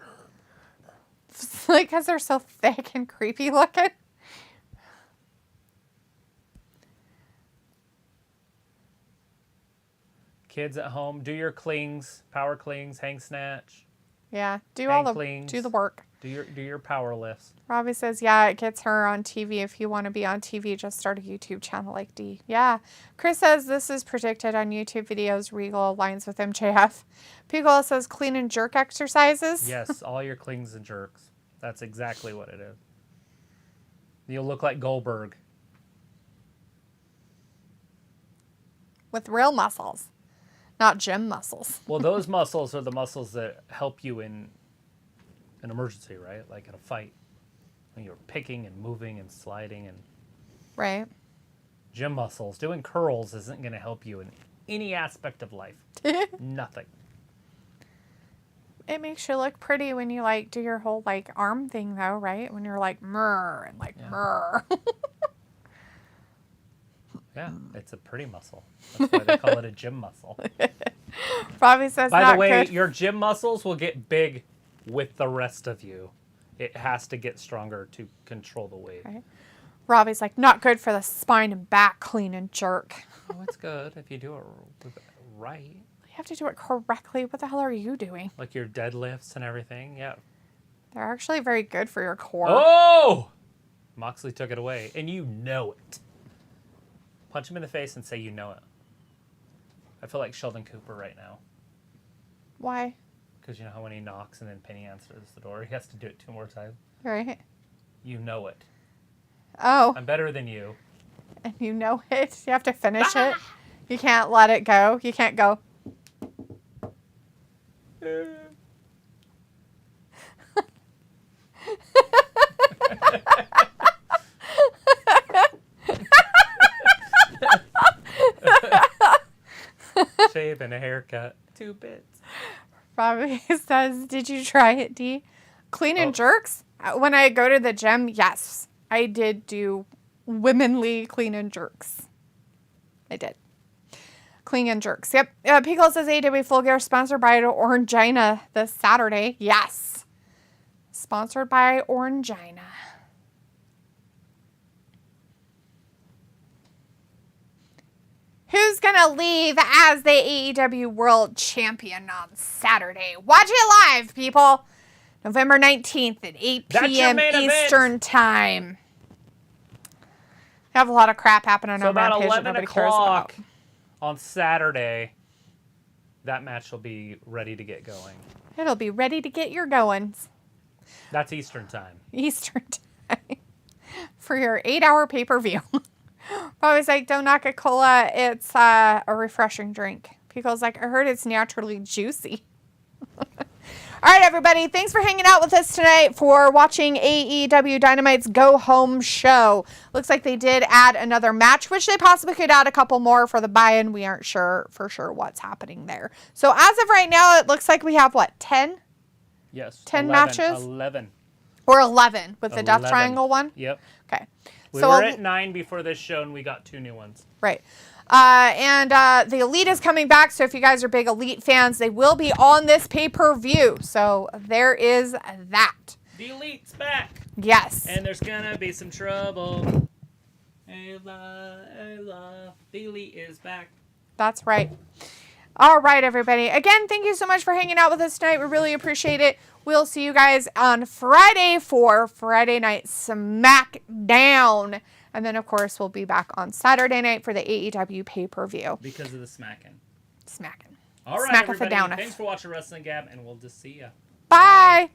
Like, because they're so thick and creepy looking. Kids at home, do your clings, power clings, hang snatch, Yeah, do Anklings. the work. do your power lifts. Robbie says, yeah, it gets her on TV. If you want to be on TV, just start a YouTube channel like D. Yeah. Chris says this is predicted on YouTube videos. Regal aligns with MJF. Piccolo says clean and jerk exercises. Yes, all your clings and jerks. That's exactly what it is. You'll look like Goldberg. With real muscles, not gym muscles. Well, those muscles are the muscles that help you in an emergency, right? Like in a fight. When you're picking and moving and sliding and Right. gym muscles. Doing curls isn't going to help you in any aspect of life. Nothing. It makes you look pretty when you like do your whole like arm thing though, right? When you're like murr and like murr. Yeah, it's a pretty muscle. That's why they call it a gym muscle. Robbie says By not the way, good. your gym muscles will get big with the rest of you. It has to get stronger to control the weight. Right. Robbie's like not good for the spine and back, clean and jerk. Oh, it's good if you do it right. You have to do it correctly. What the hell are you doing? Like your deadlifts and everything. Yeah. They're actually very good for your core. Oh! Moxley took it away, and you know it. Punch him in the face and say you know it. I feel like Sheldon Cooper right now. Why? Because you know how when he knocks and then Penny answers the door, he has to do it 2 more times. Right. You know it. Oh, I'm better than you. and you know it. You have to finish it. You can't let it go. You can't go. Shave and a haircut. 2 bits. Robbie says, did you try it, D? Clean and jerks? When I go to the gym, yes. I did do womanly clean and jerks. I did. Clean and jerks. Yep. Pickle says AEW Full Gear sponsored by Orangina this Saturday. Yes. Sponsored by Orangina. Who's going to leave as the AEW World Champion on Saturday. Watch it live, people. November 19th at 8 p.m. Eastern Time. We have a lot of crap happening So on about Rampage that 11 nobody cares about. o'clock on Saturday, that match will be ready to get going. It'll be ready to get your goings. That's Eastern time. Eastern Time. For your 8-hour pay-per-view. I was like, don't knock a cola. It's a refreshing drink. People's like, I heard it's naturally juicy. All right, everybody. Thanks for hanging out with us tonight for watching AEW Dynamite's Go Home show. Looks like they did add another match, which they possibly could add a couple more for the buy-in. We aren't sure for sure what's happening there. So as of right now, it looks like we have, what, 10? Yes. 10 11, matches? 11. Or 11 with the Death 11. Triangle one? Yep. Okay. We So were at 9 before this show, and we got 2 new ones. Right. And the Elite is coming back, so if you guys are big Elite fans, they will be on this pay-per-view. So there is that. The Elite's back. Yes. And there's gonna be some trouble. Ayla, the Elite is back. That's right. All right, everybody. Again, thank you so much for hanging out with us tonight. We really appreciate it. We'll see you guys on Friday for Friday Night SmackDown. And then, of course, we'll be back on Saturday night for the AEW pay-per-view. Because of the smacking. Smacking. All right, Smack it for everybody. downeth. Thanks for watching Wrestling Gab, and we'll just see ya. Bye.